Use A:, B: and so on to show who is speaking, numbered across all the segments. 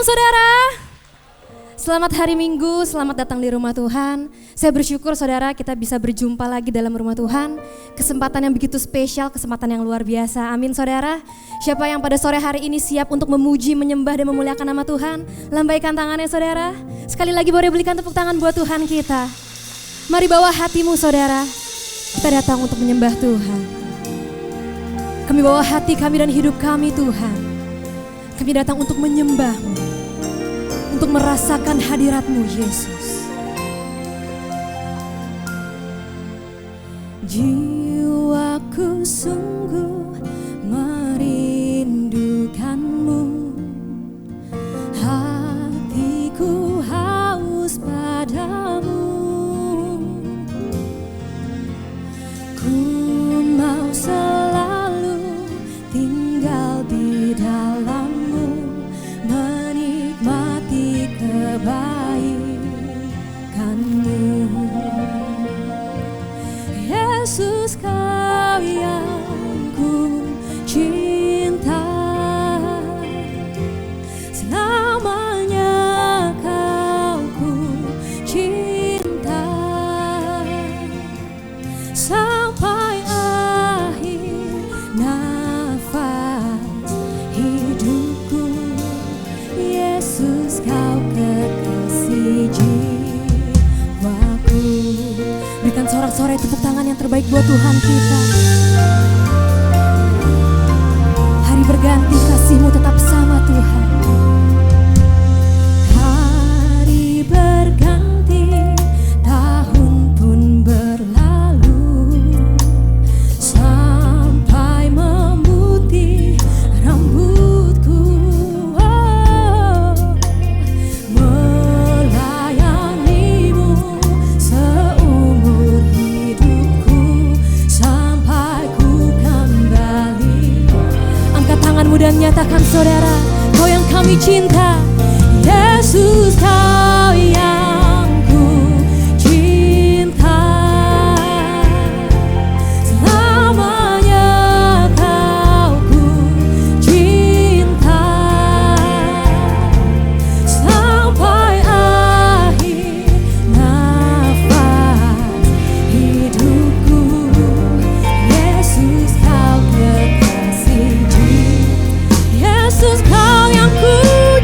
A: saudara. Selamat hari Minggu, selamat datang di rumah Tuhan. Saya bersyukur saudara kita bisa berjumpa lagi dalam rumah Tuhan. Kesempatan yang begitu spesial, kesempatan yang luar biasa. Amin saudara. Siapa yang pada sore hari ini siap untuk memuji, menyembah dan memuliakan nama Tuhan? Lambaikan tangannya saudara. Sekali lagi boleh berikan tepuk tangan buat Tuhan kita. Mari bawa hatimu saudara. Kita datang untuk menyembah Tuhan. Kami bawa hati kami dan hidup kami Tuhan. Kami datang untuk menyembah-Mu, untuk merasakan hadirat-Mu Yesus. Jiwaku sungguh merindukan-Mu, hatiku haus padamu. Ku mau selalu tinggal di dalam-Mu, menikmati kebaikan-Mu. Yesus, Kau yang ku cinta, selamanya Kau ku cinta, sampai akhir nafas hidupku. Yesus, Kau kekasih jiwaku. Berikan sorak-sorai tepuk tangan yang terbaik buat Tuhan kita. Hari berganti, kasih-Mu tetap sama Tuhan. Hari berganti, tahun pun berlalu, sampai memutih rambutku. Melayani-Mu seumur hidupku, sampai ku kembali. Angkat tanganmu dan nyatakan saudara, Kau yang kami cinta. Yesus, Kau yang ku cinta, selamanya Kau ku cinta, sampai akhir nafas hidupku. Yesus, Kau kekasih jiwa. Yesus, Kau yang ku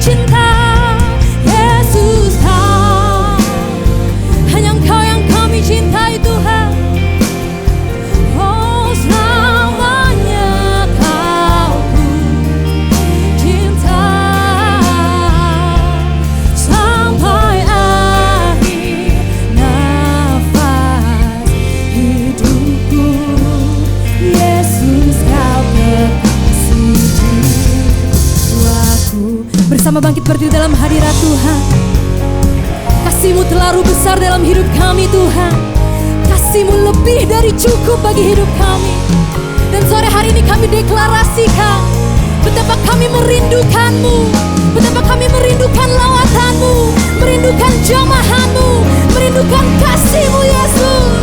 A: cinta. Yesus, Kau, hanya Engkau yang kami cintai Tuhan. Oh, selamanya Kau ku cinta, sampai akhir nafas hidupku. Yesus, Kau kekasih jiwaku. Bersama bangkit berdiri dalam hadirat Tuhan. Kasih-Mu terlalu besar dalam hidup kami Tuhan. Kasih-Mu lebih dari cukup bagi hidup kami. Dan sore hari ini kami deklarasikan betapa kami merindukan-Mu, betapa kami merindukan lawatan-Mu, merindukan jamahan-Mu, merindukan kasih-Mu Yesus.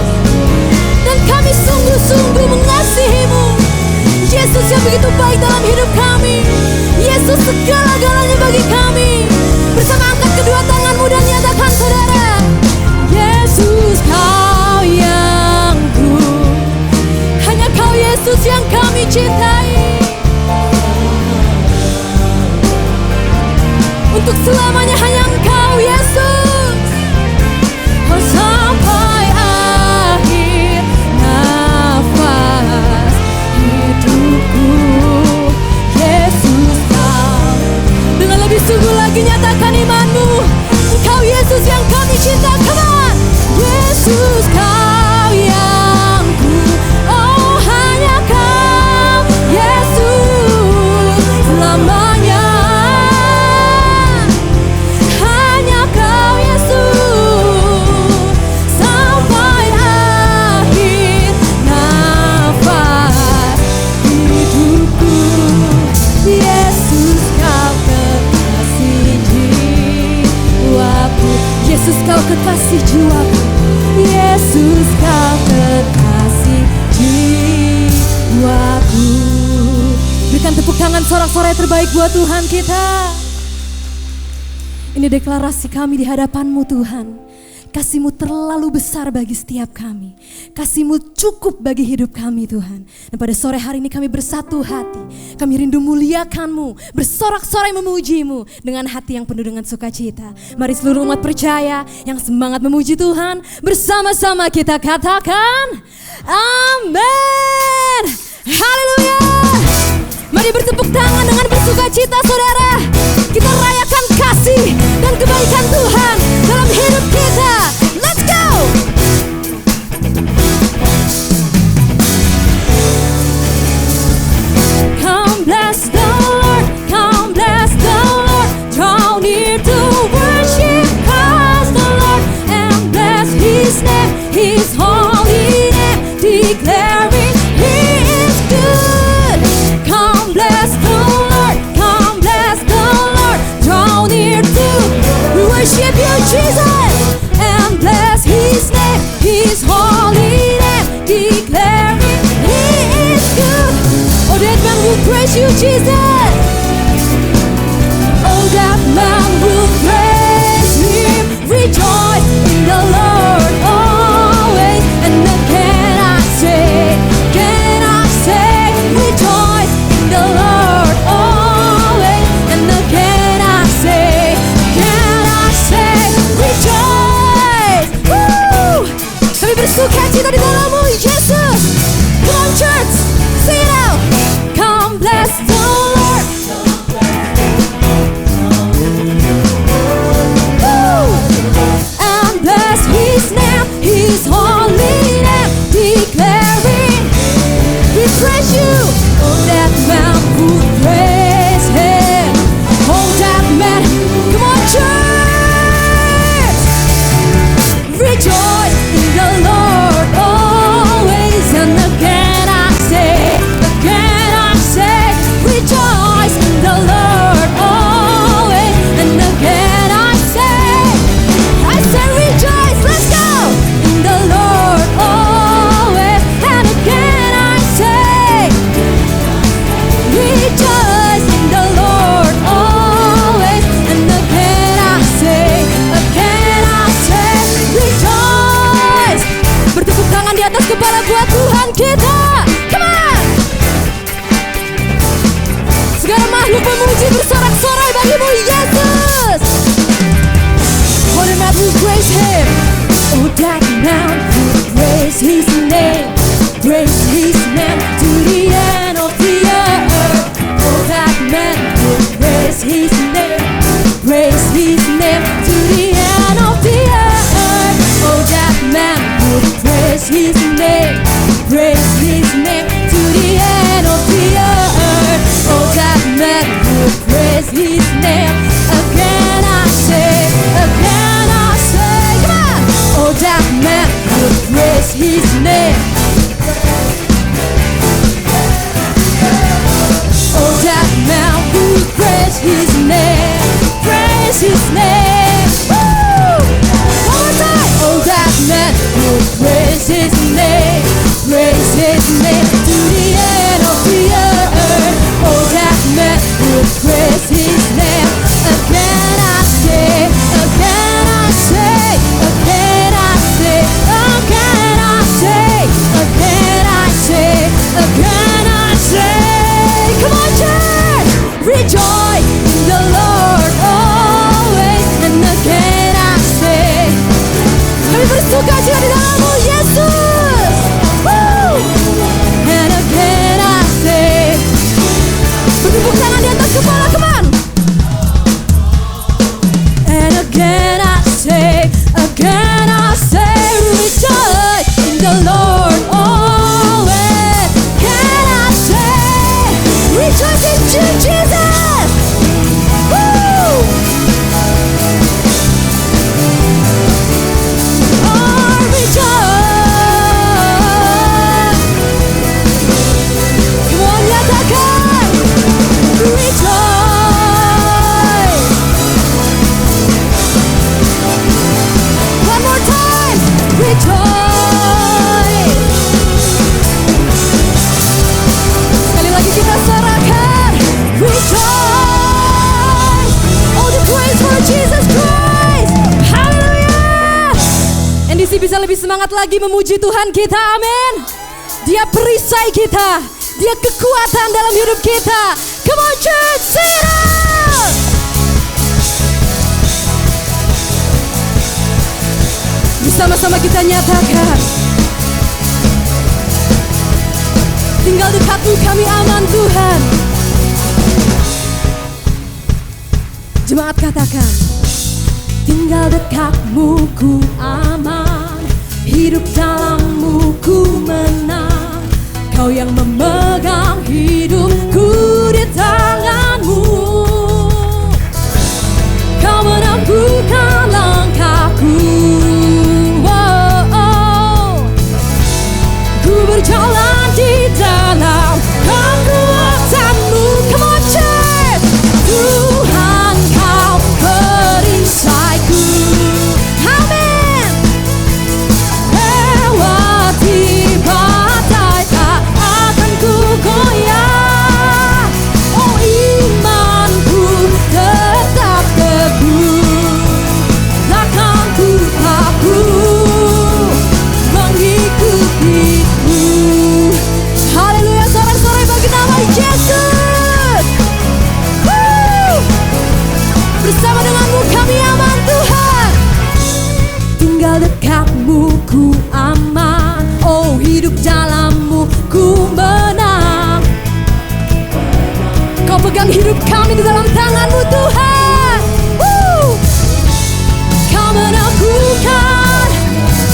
A: Dan kami sungguh-sungguh mengasihi-Mu Yesus yang begitu baik dalam hidup kami. Yesus segala-galanya bagi kami. Bersama angkat kedua tanganmu dan nyatakan saudara, Yesus, Kau yang ku, hanya Kau Yesus yang kami cintai. Untuk selamanya hanya Engkau Yesus. Oh, sampai akhir nafas hidupku. Yesus, Kau, dengan lebih sungguh lagi nyatakan imanmu. Engkau Yesus yang kami cinta. Come on. Yesus, Kau yang ku, oh hanya Kau Yesus, selamanya hanya Kau Yesus, sampai akhir nafas hidupku. Yesus, Kau kekasih jiwaku. Yesus, Kau kekasih jiwaku. Yesus, Kau kekasih jiwaku. Berikan tepuk tangan sorak-sorai terbaik buat Tuhan kita. Ini deklarasi kami di hadapan-Mu Tuhan. Kasih-Mu terlalu besar bagi setiap kami. Kasih-Mu cukup bagi hidup kami Tuhan. Dan pada sore hari ini kami bersatu hati. Kami rindu muliakan-Mu, bersorak-sorai memuji-Mu dengan hati yang penuh dengan sukacita. Mari seluruh umat percaya yang semangat memuji Tuhan, bersama-sama kita katakan amin. Haleluya. Mari bertepuk tangan dengan bersukacita saudara. Kita rayakan kasih dan kebaikan Tuhan dalam hidup kita. Let's go. Come bless the Lord, come bless the Lord. Draw near to worship, cause the Lord, and bless His name, His holy name, declaring He is good. Come bless the Lord, come bless the Lord. Draw near to worship you, Jesus, and bless His name, His holy name, declaring He is good. Oh, that man will praise you, Jesus. Oh, that man will praise Him. Rejoice in the Lord always. And again I say, rejoice in the Lord always. And again I say, rejoice. Woo! Kami bersukacita di dalam-Mu, Yesus. Come on, church, sing it out. Come bless the Lord. Woo! And bless His name, His holy name, declaring we praise you. Oh, that man who praise Him. Oh, that man. Come on, church. Rejoice in the Lord always. And again I say, rejoice in the Lord always. And again I say, rejoice. Let's go. In the Lord always. And again I say, rejoice in the Lord always. And again I say, rejoice. Bertepuk tangan di atas kepala buat Tuhan kita. Come on. Segala makhluk memuji bersorak-sorai bagi-Mu, Yesus. Oh, the man who praise Him. Oh, that man who praise His name. Praise His name to the end of the earth. Oh, that man who praise His name. Praise His name to the end of the earth. Oh, that man who praise His name. Praise His name to the end of the earth. Oh, that man who praise His name. Again I say, come on. Oh, that man who praise His name. lebih semangat lagi memuji Tuhan kita, amin. Dia perisai kita, dia kekuatan dalam hidup kita. Come on church, sing it out. Bersama-sama kita nyatakan, tinggal dekatmu kami aman Tuhan. Jemaat katakan, tinggal dekatmu ku aman, hidup dalammu ku menang. Kau yang memegang hidupku di tanganmu. Kau menampukan langkahku. Ku berjalan di dalam kekuatanmu. Come on church. Tuhan kau perisaiku. Amin. Lewati badai tak akan ku goyah. Oh imanku tetap teguh. Takkan ku takut mengikutimu. Haleluya, sorak-sorai bagi nama Yesus. Bersama denganmu kami aman Tuhan. Tinggal dekatmu ku aman. Oh hidup dalammu ku menang. Kau pegang hidup kami di dalam tanganmu Tuhan. Kau meneguhkan,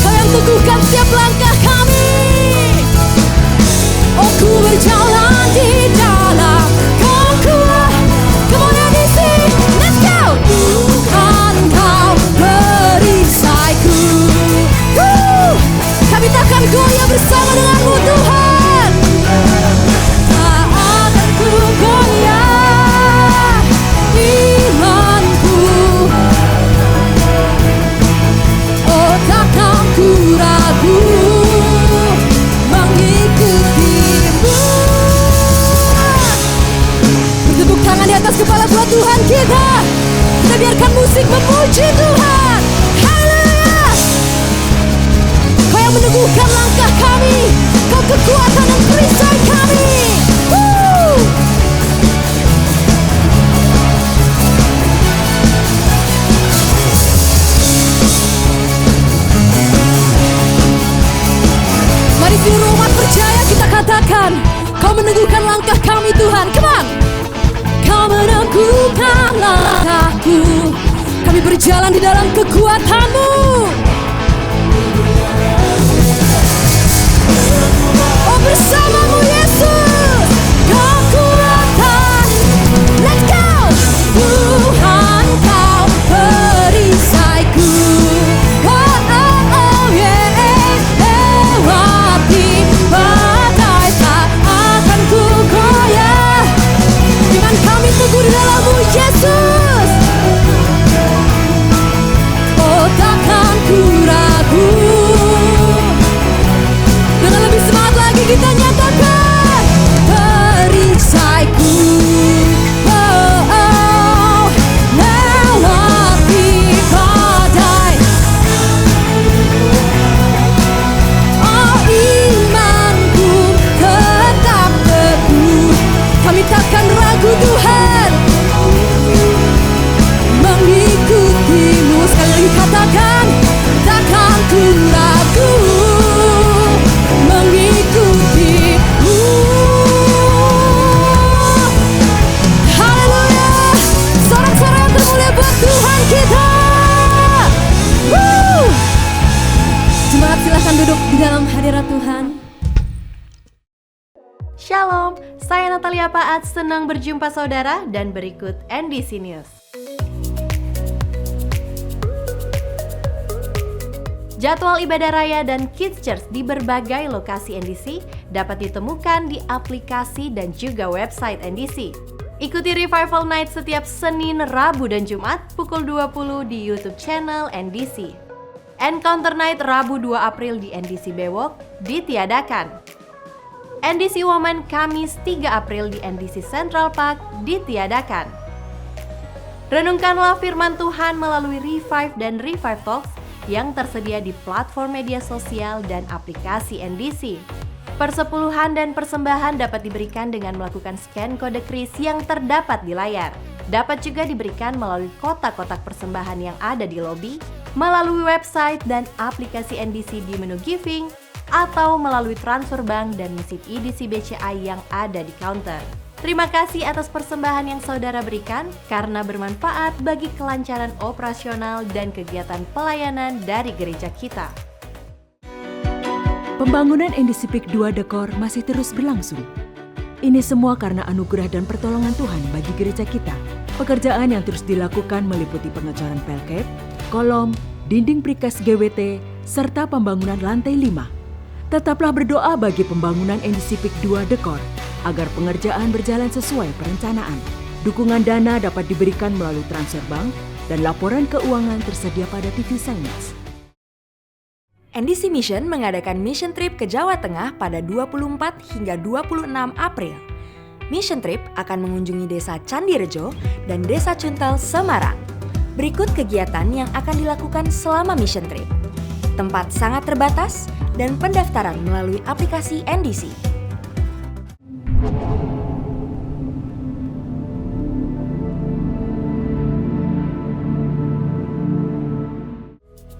A: kau yang teguhkan setiap langkah kami. Oh ku berjalan di dalam kekuatan. Come on Edisi, let's go. Tuhan kau perisaiku. Kami takkan goyah bersama denganmu Tuhan. Tak akan ku goyah imanku. Oh takkan ku ragu mengikutimu. Bertepuk tangan di atas kepala buat Tuhan kita. Kita biarkan musik memuji Tuhan. Haleluya. Kau yang meneguhkan langkah kami. Kau kekuatan dan perisai kami. Mari seluruh umat percaya kita katakan, kau meneguhkan langkah kami Tuhan. Come on. Kau meneguhkan langkahku. Kami berjalan di dalam kekuatan-Mu. Oh bersama-Mu Yesus, kekuatan. Let's go. Tuhan kau perisaiku. Oh oh oh yeah. Lewati badai tak akan ku goyah. Dengan kami teguh di dalam-Mu Yesus. Oh takkan ku ragu. Dengan lebih semangat lagi kita nyatakan, perisaiku. Oh oh, lewati badai. Oh imanku tetap teguh. Kami takkan ragu Tuhan mengikutimu. Sekali lagi katakan, takkan ku ragu mengikutimu. Haleluya. Sorak-sorai yang termulia buat Tuhan kita. Jemaat silahkan duduk di dalam hadirat Tuhan.
B: Shalom, saya Natalia Paat, senang berjumpa saudara dan berikut NDC News. Jadwal ibadah raya dan Kids Church di berbagai lokasi NDC dapat ditemukan di aplikasi dan juga website NDC. Ikuti Revival Night setiap Senin, Rabu, dan Jumat pukul 20 di YouTube channel NDC. Encounter Night Rabu 2 April di NDC Bewok ditiadakan. NDC Woman Kamis 3 April di NDC Central Park ditiadakan. Renungkanlah firman Tuhan melalui Revive dan Revive Talks yang tersedia di platform media sosial dan aplikasi NDC. Persepuluhan dan persembahan dapat diberikan dengan melakukan scan kode kris yang terdapat di layar. Dapat juga diberikan melalui kotak-kotak persembahan yang ada di lobi, melalui website dan aplikasi NDC di menu giving, atau melalui transfer bank dan mesin EDC BCA yang ada di counter. Terima kasih atas persembahan yang saudara berikan karena bermanfaat bagi kelancaran operasional dan kegiatan pelayanan dari gereja kita.
C: Pembangunan NDC Peak 2 Dekor masih terus berlangsung. Ini semua karena anugerah dan pertolongan Tuhan bagi gereja kita. Pekerjaan yang terus dilakukan meliputi pengecoran pelket, kolom, dinding precast GWT, serta pembangunan lantai 5. Tetaplah berdoa bagi pembangunan NDC Peak 2 Dekor agar pengerjaan berjalan sesuai perencanaan. Dukungan dana dapat diberikan melalui transfer bank dan laporan keuangan tersedia pada TV Signex.
D: NDC Mission mengadakan mission trip ke Jawa Tengah pada 24 hingga 26 April. Mission trip akan mengunjungi Desa Candirejo dan Desa Cuntal, Semarang. Berikut kegiatan yang akan dilakukan selama mission trip. Tempat sangat terbatas dan pendaftaran melalui aplikasi NDC.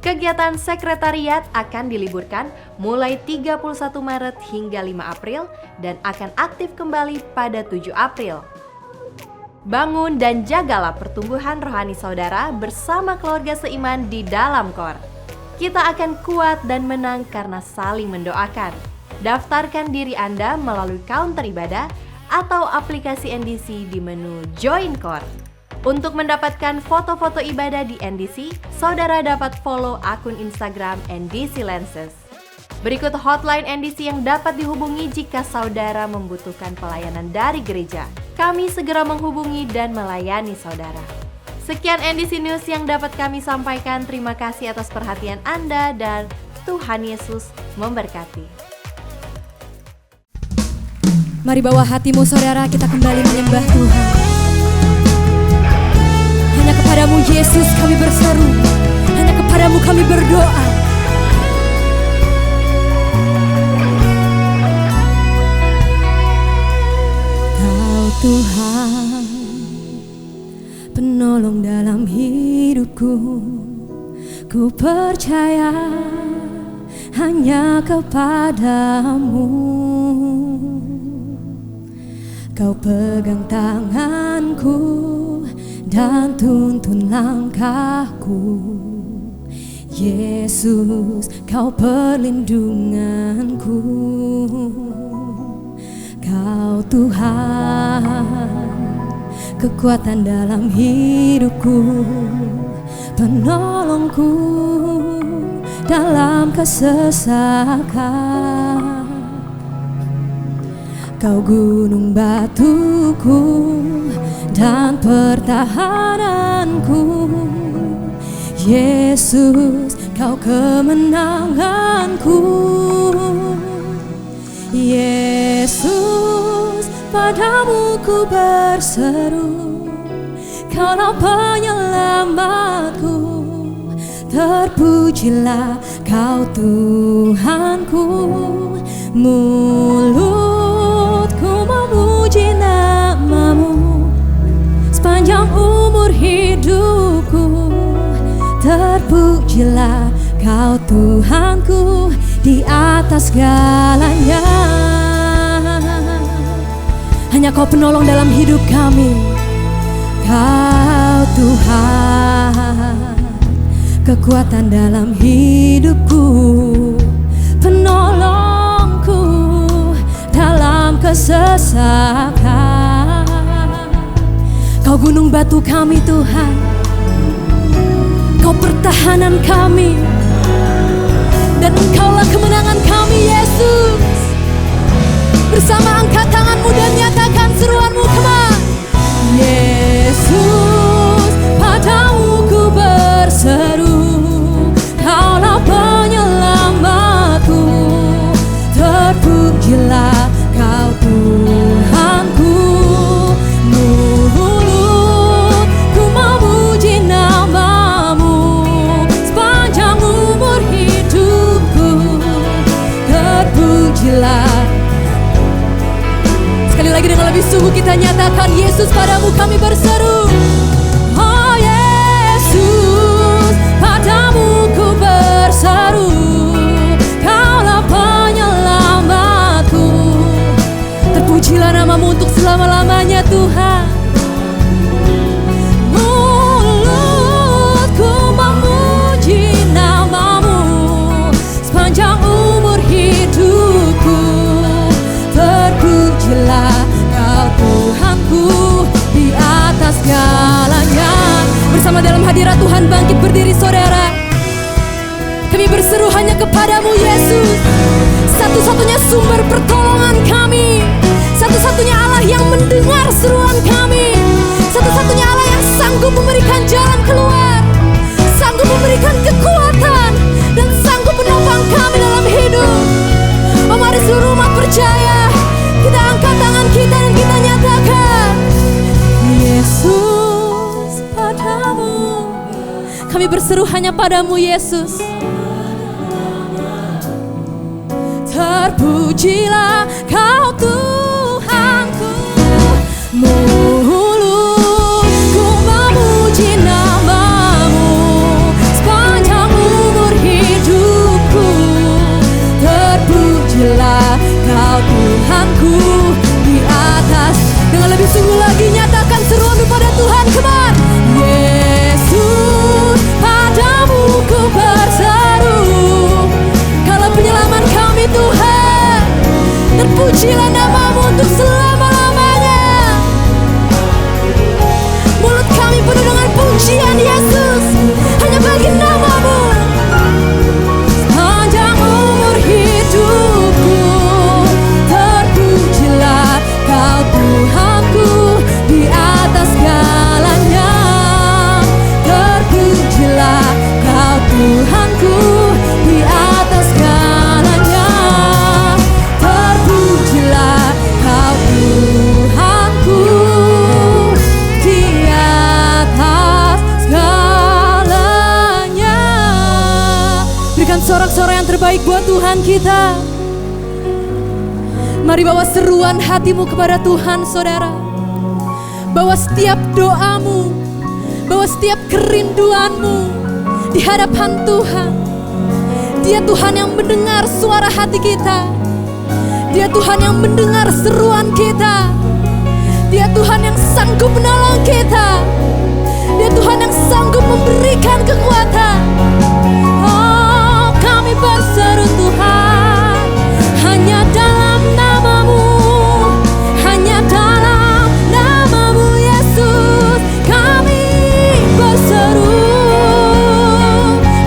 B: Kegiatan sekretariat akan diliburkan mulai 31 Maret hingga 5 April dan akan aktif kembali pada 7 April. Bangun dan jagalah pertumbuhan rohani saudara bersama keluarga seiman di dalam KOR. Kita akan kuat dan menang karena saling mendoakan. Daftarkan diri Anda melalui counter ibadah atau aplikasi NDC di menu Join KOR. Untuk mendapatkan foto-foto ibadah di NDC, saudara dapat follow akun Instagram NDC Lenses. Berikut hotline NDC yang dapat dihubungi jika saudara membutuhkan pelayanan dari gereja. Kami segera menghubungi dan melayani saudara. Sekian NDC News yang dapat kami sampaikan. Terima kasih atas perhatian Anda dan Tuhan Yesus memberkati.
A: Mari bawa hatimu saudara, kita kembali menyembah Tuhan. Hanya kepadamu Yesus kami berseru, hanya kepadamu kami berdoa. Kau Tuhan, penolong dalam hidupku, ku percaya hanya kepadamu. Kau pegang tanganku dan tuntun langkahku. Yesus, kau perlindunganku. Kau Tuhan, kekuatan dalam hidupku, penolongku dalam kesesakan. Kau gunung batuku dan pertahananku. Yesus, kau kemenanganku. Yesus, padamu ku berseru, Kaulah penyelamatku. Terpujilah Kau Tuhanku. Mulutku memuji nama-Mu sepanjang umur hidupku. Terpujilah Kau Tuhanku di atas segalanya. Hanya Kau penolong dalam hidup kami. Kau Tuhan, kekuatan dalam hidupku, penolongku dalam kesesakan. Kau gunung batu kami Tuhan, Kau pertahanan kami, dan Engkaulah kemenangan kami Yesus. Bersama angkat tanganmu dan nyatakan seruanmu, come on. Yesus, padamu ku berseru, Kaulah penyelamatku. Terpujilah Kau Tuhanku. Mulutku memuji nama-Mu sepanjang Sekali lagi dengan lebih sungguh kita nyatakan, Yesus, padamu kami berseru. Oh Yesus, padamu ku berseru. Kaulah penyelamatku. Terpujilah namamu untuk selama-lamanya Tuhan. Mulutku memuji namamu sepanjang umur hidupku. Terpujilah Kau Tuhanku di atas segalanya. Bersama dalam hadirat Tuhan bangkit berdiri saudara. Kami berseru hanya kepadamu Yesus, satu-satunya sumber pertolongan kami, satu-satunya Allah yang mendengar seruan kami, satu-satunya Allah yang sanggup memberikan jalan keluar, sanggup memberikan kekuatan, dan sanggup menopang kami dalam hidup. Oh mari seluruh umat percaya, kita angkat tangan kita dan kita nyatakan, Yesus, padamu kami berseru hanya padamu Yesus. Terpujilah Kau Tuhanku. Mulutku memuji namamu sepanjang umur hidupku. Terpujilah Kau Tuhanku di atas. Dengan lebih sungguh lagi nyatakan seruan kepada Tuhan. Kemar Yesus, padamu ku berseru. Kalau penyelamat kami Tuhan, terpujilah namamu untuk selama-lamanya. Mulut kami penuh dengan pujian Yesus, hanya bagi namamu. Sepanjang umur hidupku, terpujilah Kau Tuhanku di atas segalanya. Terpujilah Kau Tuhanku di atas segalanya. Terpujilah Kau Tuhanku di atas segalanya. Berikan sorak-sorai yang terbaik buat Tuhan kita. Mari bawa seruan hatimu kepada Tuhan saudara. Bawa setiap doamu, bawa setiap kerinduanmu di hadapan Tuhan. Dia Tuhan yang mendengar suara hati kita. Dia Tuhan yang mendengar seruan kita. Dia Tuhan yang sanggup menolong kita. Dia Tuhan yang sanggup memberikan kekuatan. Oh, kami berseru Tuhan, hanya dalam namamu, hanya dalam namamu Yesus, kami berseru.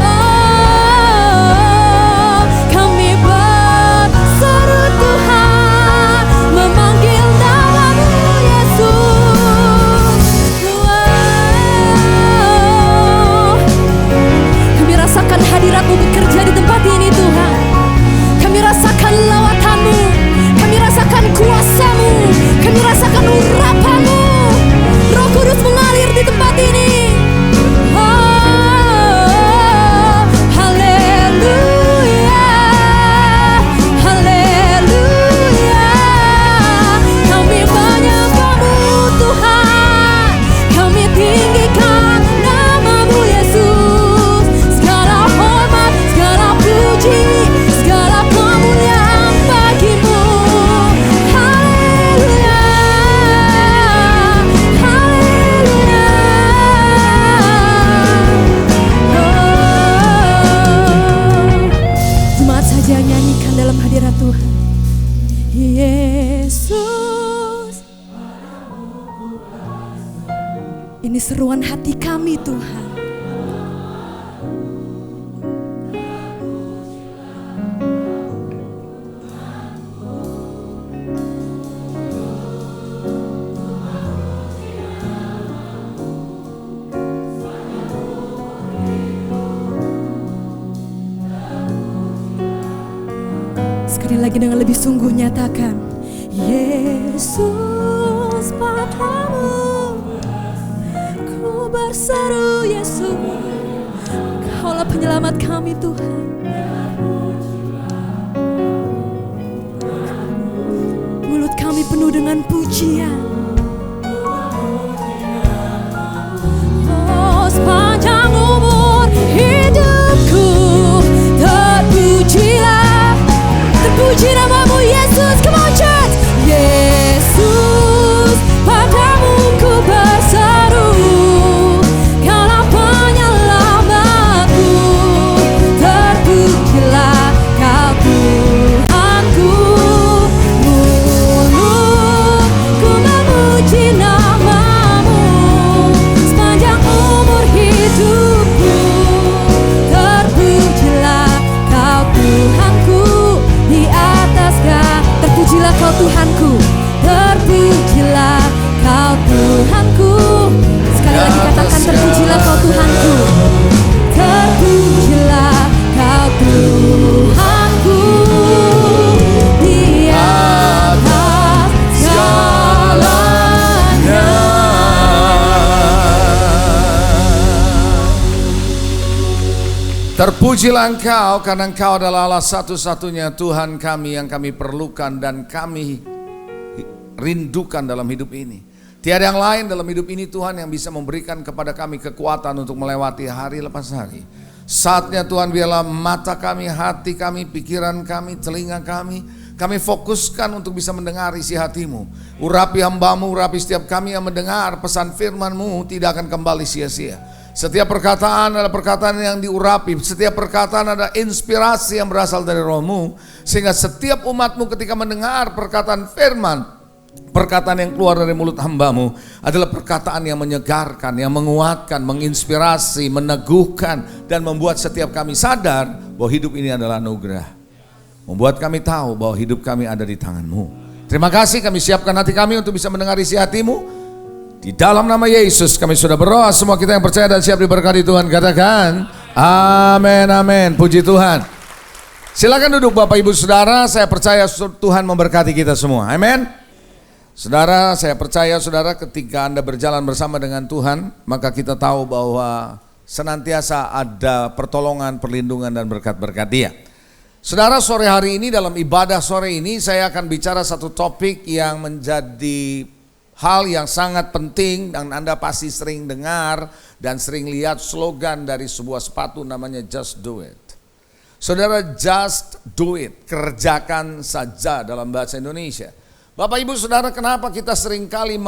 A: Oh, kami berseru Tuhan, memanggil namamu Yesus. Oh, kami rasakan hadirat-Mu bekerja di tempat ini Tuhan. Kami rasakan lawatanmu, kami rasakan kuasa-Mu, kami rasakan urapan-Mu. Roh Kudus mengalir di tempat ini. Oh, haleluya, haleluya. Kami menyembah-Mu Tuhan, kami tinggikan namamu Yesus. Segala hormat, segala puji, segala kemuliaan bagimu. Haleluya, haleluya. Oh, jemaat saja nyanyikan dalam hadirat Tuhan. Yesus, ini seruan hati kami Tuhan. Sekali lagi dengan lebih sungguh nyatakan, Yesus, padamu ku berseru Yesus. Kaulah penyelamat kami Tuhan. Mulut kami kami penuh dengan pujian. Oh, sepanjang umur hidupku terpujilah, terpuji namamu Yesus. Come on church. Yesus, padamu ku berseru, Kaulah penyelamatku, terpujilah Kau Tuhanku. Mulutku memuji namamu, sepanjang umur hidupku, terpujilah Kau Tuhanku, di atas segala. Terpujilah Kau Tuhanku, terpujilah Kau Tuhanku. Sekali lagi katakan terpujilah Kau Tuhanku, terpujilah Kau Tuhanku, di atas segalanya.
E: Terpujilah Engkau karena Engkau adalah Allah satu-satunya Tuhan kami yang kami perlukan dan kami rindukan dalam hidup ini. Tiada yang lain dalam hidup ini Tuhan yang bisa memberikan kepada kami kekuatan untuk melewati hari lepas hari. Saatnya Tuhan biarlah mata kami, hati kami, pikiran kami, telinga kami fokuskan untuk bisa mendengar isi hati-Mu. Urapi hamba-Mu, urapi setiap kami yang mendengar pesan firman-Mu tidak akan kembali sia-sia. Setiap perkataan adalah perkataan yang diurapi. Setiap perkataan ada inspirasi yang berasal dari Roh-Mu. Sehingga setiap umat-Mu ketika mendengar perkataan firman, perkataan yang keluar dari mulut hamba-Mu adalah perkataan yang menyegarkan, yang menguatkan, menginspirasi, meneguhkan, dan membuat setiap kami sadar bahwa hidup ini adalah anugerah. Membuat kami tahu bahwa hidup kami ada di tangan-Mu. Terima kasih, kami siapkan hati kami untuk bisa mendengar isi hati-Mu. Di dalam nama Yesus kami sudah berdoa. Semua kita yang percaya dan siap diberkati Tuhan katakan amin, amin. Puji Tuhan. Silakan duduk Bapak Ibu Saudara. Saya percaya Tuhan memberkati kita semua. Amin. Saudara, saya percaya saudara ketika Anda berjalan bersama dengan Tuhan, maka kita tahu bahwa senantiasa ada pertolongan, perlindungan dan berkat-berkat Dia. Saudara, sore hari ini dalam ibadah sore ini saya akan bicara satu topik yang menjadi hal yang sangat penting dan Anda pasti sering dengar dan sering lihat slogan dari sebuah sepatu namanya Just Do It. Saudara, just do it, kerjakan saja dalam bahasa Indonesia. Bapak Ibu Saudara, kenapa kita seringkali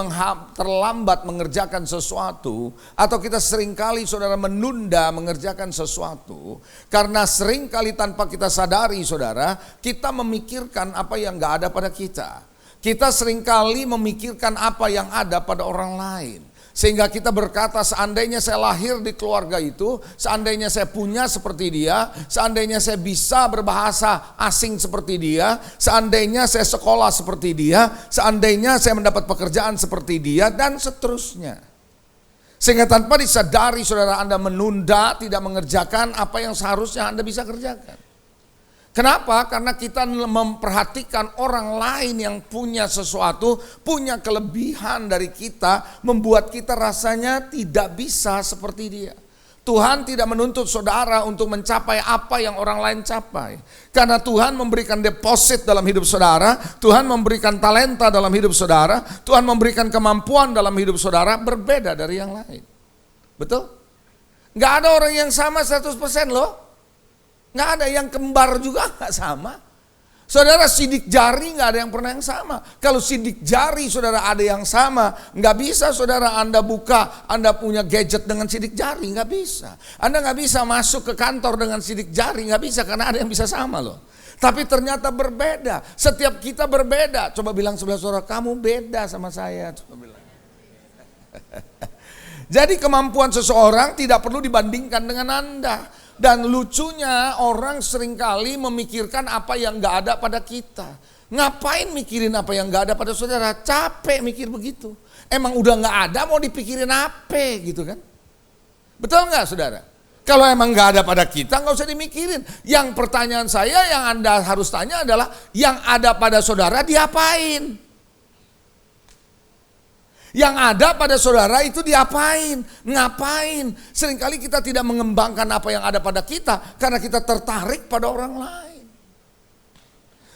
E: terlambat mengerjakan sesuatu atau kita seringkali saudara menunda mengerjakan sesuatu? Karena seringkali tanpa kita sadari saudara, kita memikirkan apa yang gak ada pada kita. Kita seringkali memikirkan apa yang ada pada orang lain. Sehingga kita berkata seandainya saya lahir di keluarga itu, seandainya saya punya seperti dia, seandainya saya bisa berbahasa asing seperti dia, seandainya saya sekolah seperti dia, seandainya saya mendapat pekerjaan seperti dia, dan seterusnya. Sehingga tanpa disadari saudara Anda menunda, tidak mengerjakan apa yang seharusnya Anda bisa kerjakan. Kenapa? Karena kita memperhatikan orang lain yang punya sesuatu, punya kelebihan dari kita, membuat kita rasanya tidak bisa seperti dia. Tuhan tidak menuntut saudara untuk mencapai apa yang orang lain capai. Karena Tuhan memberikan deposit dalam hidup saudara, Tuhan memberikan talenta dalam hidup saudara, Tuhan memberikan kemampuan dalam hidup saudara berbeda dari yang lain. Betul? Gak ada orang yang sama 100% loh. Nggak ada yang kembar juga nggak sama. Saudara, sidik jari nggak ada yang pernah yang sama. Kalau sidik jari saudara ada yang sama, nggak bisa saudara Anda buka, Anda punya gadget dengan sidik jari, nggak bisa. Anda nggak bisa masuk ke kantor dengan sidik jari, nggak bisa karena ada yang bisa sama loh. Tapi ternyata berbeda. Setiap kita berbeda. Coba bilang sebelah saudara, kamu beda sama saya. Coba bilang. Jadi kemampuan seseorang tidak perlu dibandingkan dengan Anda. Dan lucunya orang seringkali memikirkan apa yang gak ada pada kita. Ngapain mikirin apa yang gak ada pada saudara? Capek mikir begitu. Emang udah gak ada mau dipikirin apa gitu kan? Betul gak saudara? Kalau emang gak ada pada kita gak usah dimikirin. Yang pertanyaan saya yang Anda harus tanya adalah yang ada pada saudara diapain? Yang ada pada saudara itu diapain, ngapain. Seringkali kita tidak mengembangkan apa yang ada pada kita karena kita tertarik pada orang lain.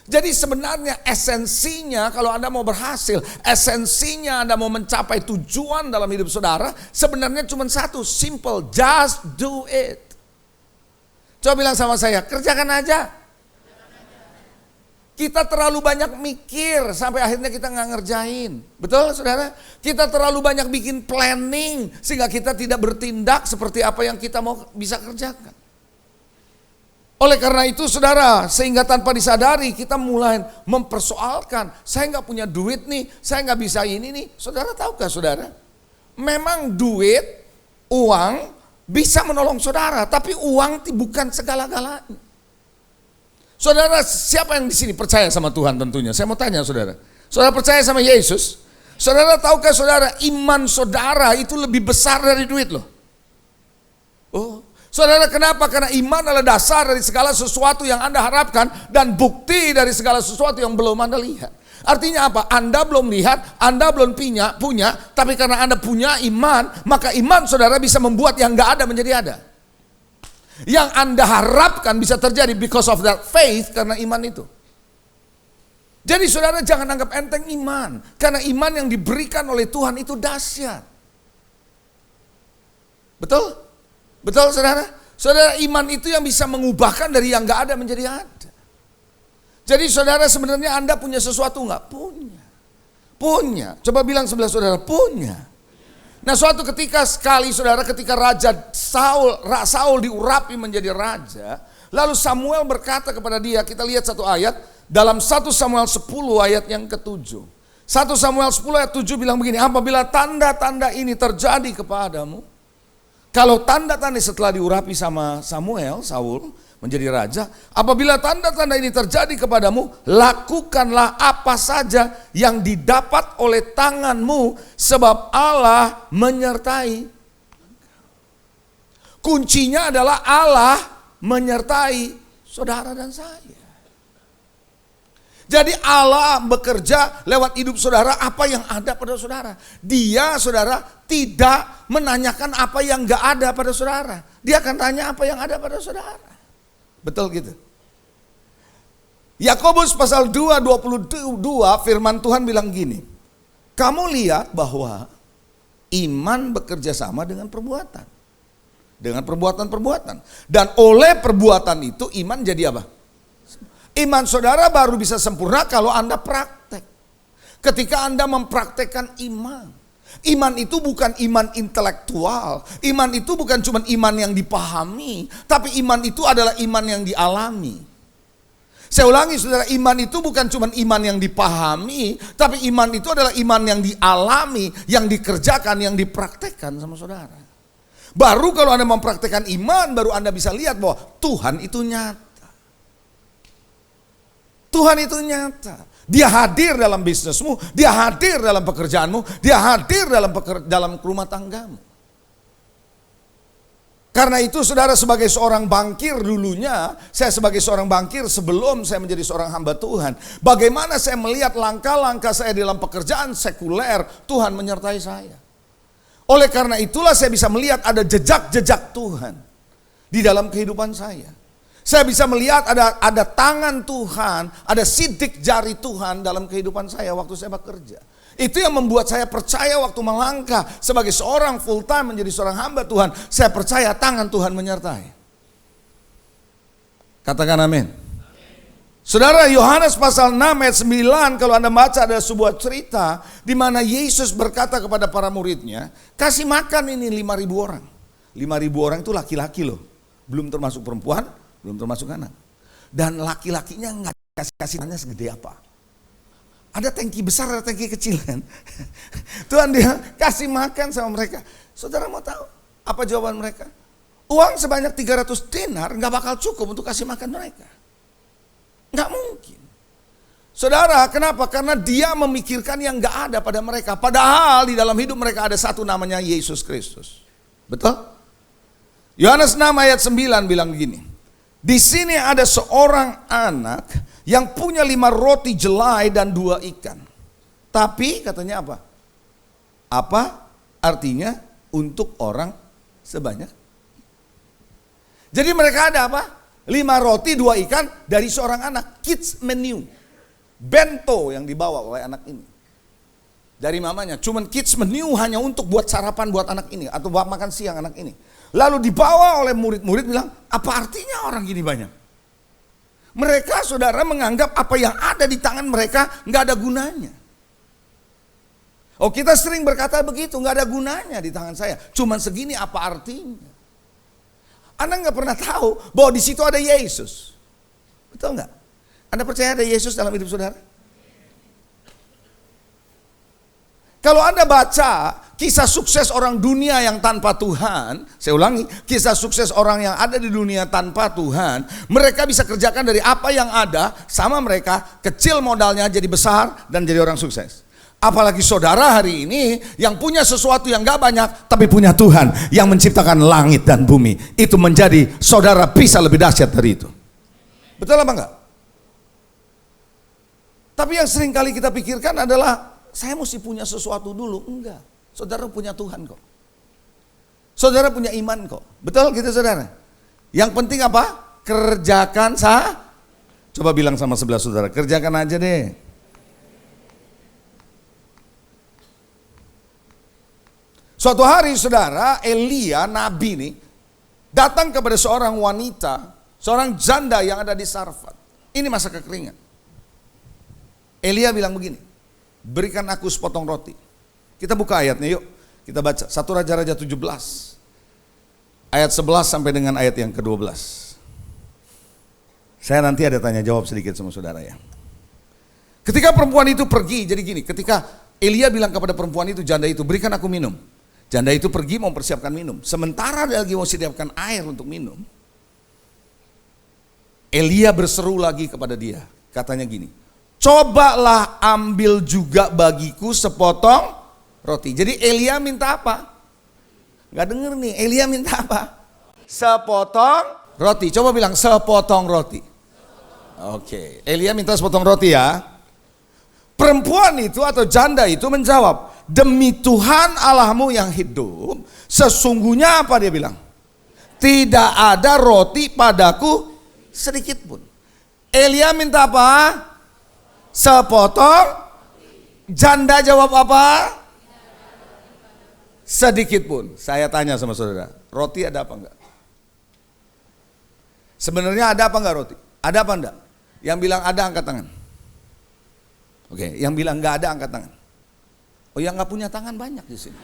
E: Jadi sebenarnya esensinya kalau Anda mau berhasil, esensinya Anda mau mencapai tujuan dalam hidup saudara, sebenarnya cuma satu, simple, just do it. Coba bilang sama saya, kerjakan aja. Kita terlalu banyak mikir sampai akhirnya kita nggak ngerjain. Betul saudara? Kita terlalu banyak bikin planning sehingga kita tidak bertindak seperti apa yang kita mau bisa kerjakan. Oleh karena itu saudara, sehingga tanpa disadari kita mulai mempersoalkan, saya nggak punya duit nih, saya nggak bisa ini nih. Saudara tahukah saudara? Memang duit, uang bisa menolong saudara, tapi uang bukan segala-galanya. Saudara, siapa yang di sini percaya sama Tuhan tentunya? Saya mau tanya saudara. Saudara percaya sama Yesus? Saudara tahukah saudara, iman saudara itu lebih besar dari duit loh. Oh. Saudara kenapa? Karena iman adalah dasar dari segala sesuatu yang Anda harapkan dan bukti dari segala sesuatu yang belum Anda lihat. Artinya apa? Anda belum lihat, Anda belum punya, tapi karena Anda punya iman, maka iman saudara bisa membuat yang gak ada menjadi ada. Yang Anda harapkan bisa terjadi because of that faith, karena iman itu. Jadi saudara jangan anggap enteng iman, karena iman yang diberikan oleh Tuhan itu dahsyat. Betul? Betul saudara? Saudara, iman itu yang bisa mengubahkan dari yang gak ada menjadi ada. Jadi saudara sebenarnya Anda punya sesuatu gak? Punya. Punya. Coba bilang sebelah saudara, punya. Nah suatu ketika sekali saudara, ketika Raja Saul diurapi menjadi raja, lalu Samuel berkata kepada dia, kita lihat satu ayat dalam 1 Samuel 10 ayat yang ke-7. 1 Samuel 10 ayat 7 bilang begini, apabila tanda-tanda ini terjadi kepadamu, kalau tanda-tanda setelah diurapi sama Saul menjadi raja, apabila tanda-tanda ini terjadi kepadamu, lakukanlah apa saja yang didapat oleh tanganmu, sebab Allah menyertai. Kuncinya adalah Allah menyertai saudara dan saya. Jadi Allah bekerja lewat hidup saudara apa yang ada pada saudara. Dia saudara tidak menanyakan apa yang gak ada pada saudara. Dia akan tanya apa yang ada pada saudara. Betul gitu. Yakobus pasal 2:22 firman Tuhan bilang gini. Kamu lihat bahwa iman bekerja sama dengan perbuatan. Dengan perbuatan-perbuatan. Dan oleh perbuatan itu iman jadi apa? Iman saudara baru bisa sempurna kalau Anda praktek. Ketika Anda mempraktekkan iman. Iman itu bukan iman intelektual. Iman itu bukan cuma iman yang dipahami. Tapi iman itu adalah iman yang dialami. Saya ulangi saudara, iman itu bukan cuma iman yang dipahami. Tapi iman itu adalah iman yang dialami, yang dikerjakan, yang dipraktekkan sama saudara. Baru kalau Anda mempraktekkan iman, baru Anda bisa lihat bahwa Tuhan itu nyata. Tuhan itu nyata. Dia hadir dalam bisnismu, dia hadir dalam pekerjaanmu, dia hadir dalam rumah tanggamu. Karena itu saudara sebagai seorang bankir dulunya, saya sebagai seorang bankir sebelum saya menjadi seorang hamba Tuhan, bagaimana saya melihat langkah-langkah saya dalam pekerjaan sekuler, Tuhan menyertai saya. Oleh karena itulah saya bisa melihat ada jejak-jejak Tuhan di dalam kehidupan saya. Saya bisa melihat ada tangan Tuhan, ada sidik jari Tuhan dalam kehidupan saya waktu saya bekerja. Itu yang membuat saya percaya waktu melangkah sebagai seorang full time menjadi seorang hamba Tuhan. Saya percaya tangan Tuhan menyertai. Katakan amin. Saudara, Yohanes pasal 6 ayat 9, kalau Anda baca ada sebuah cerita di mana Yesus berkata kepada para muridnya, kasih makan ini 5.000 orang. 5.000 orang itu laki-laki loh, belum termasuk perempuan, belum termasuk anak. Dan laki-lakinya nggak kasih-kasihnya segede apa. Ada tangki besar, ada tangki kecil kan. Tuhan dia kasih makan sama mereka. Saudara mau tahu apa jawaban mereka? Uang sebanyak 300 dinar nggak bakal cukup untuk kasih makan mereka. Nggak mungkin. Saudara, kenapa? Karena dia memikirkan yang nggak ada pada mereka. Padahal di dalam hidup mereka ada satu namanya Yesus Kristus. Betul? Yohanes 6 ayat 9 bilang begini. Di sini ada seorang anak yang punya 5 roti jelai dan 2 ikan. Tapi katanya apa? Apa artinya untuk orang sebanyak? Jadi mereka ada apa? 5 roti 2 ikan dari seorang anak. Kids menu. Bento yang dibawa oleh anak ini. Dari mamanya. Cuman kids menu hanya untuk buat sarapan buat anak ini. Atau buat makan siang anak ini. Lalu dibawa oleh murid-murid bilang, apa artinya orang gini banyak? Mereka saudara menganggap apa yang ada di tangan mereka nggak ada gunanya. Oh kita sering berkata begitu, nggak ada gunanya di tangan saya. Cuman segini apa artinya? Anda nggak pernah tahu bahwa di situ ada Yesus. Betul nggak? Anda percaya ada Yesus dalam hidup saudara? Kalau Anda baca kisah sukses orang dunia yang tanpa Tuhan, saya ulangi, kisah sukses orang yang ada di dunia tanpa Tuhan, mereka bisa kerjakan dari apa yang ada sama mereka, kecil modalnya jadi besar dan jadi orang sukses. Apalagi saudara hari ini yang punya sesuatu yang gak banyak tapi punya Tuhan yang menciptakan langit dan bumi. Itu menjadi saudara bisa lebih dahsyat dari itu. Betul apa enggak? Tapi yang sering kali kita pikirkan adalah saya mesti punya sesuatu dulu. Enggak, saudara punya Tuhan kok. Saudara punya iman kok. Betul gitu saudara? Yang penting apa? Kerjakan Coba bilang sama sebelah saudara, kerjakan aja deh. Suatu hari saudara, Elia nabi nih datang kepada seorang wanita, seorang janda yang ada di Sarfat. Ini masa kekeringan. Elia bilang begini, berikan aku sepotong roti. Kita buka ayatnya yuk, kita baca 1 Raja-Raja 17 ayat 11 sampai dengan ayat yang ke-12. Saya nanti ada tanya jawab sedikit sama saudara ya. Ketika perempuan itu pergi, jadi gini, ketika Elia bilang kepada perempuan itu, janda itu, berikan aku minum. Janda itu pergi mau mempersiapkan minum. Sementara dia lagi mau siapkan air untuk minum, Elia berseru lagi kepada dia. Katanya gini, cobalah ambil juga bagiku sepotong roti. Jadi Elia minta apa? Gak denger nih, Elia minta apa? Sepotong roti. Coba bilang sepotong roti. Oke, Elia minta sepotong roti ya. Perempuan itu atau janda itu menjawab, demi Tuhan Allahmu yang hidup, sesungguhnya apa dia bilang? Tidak ada roti padaku sedikit pun. Elia minta apa? Sepotong. Janda jawab apa? Sedikit pun. Saya tanya sama saudara, roti ada apa enggak? Sebenarnya ada apa enggak roti? Ada apa enggak? Yang bilang ada angkat tangan. Oke, yang bilang nggak ada angkat tangan. Oh, yang nggak punya tangan banyak di sini.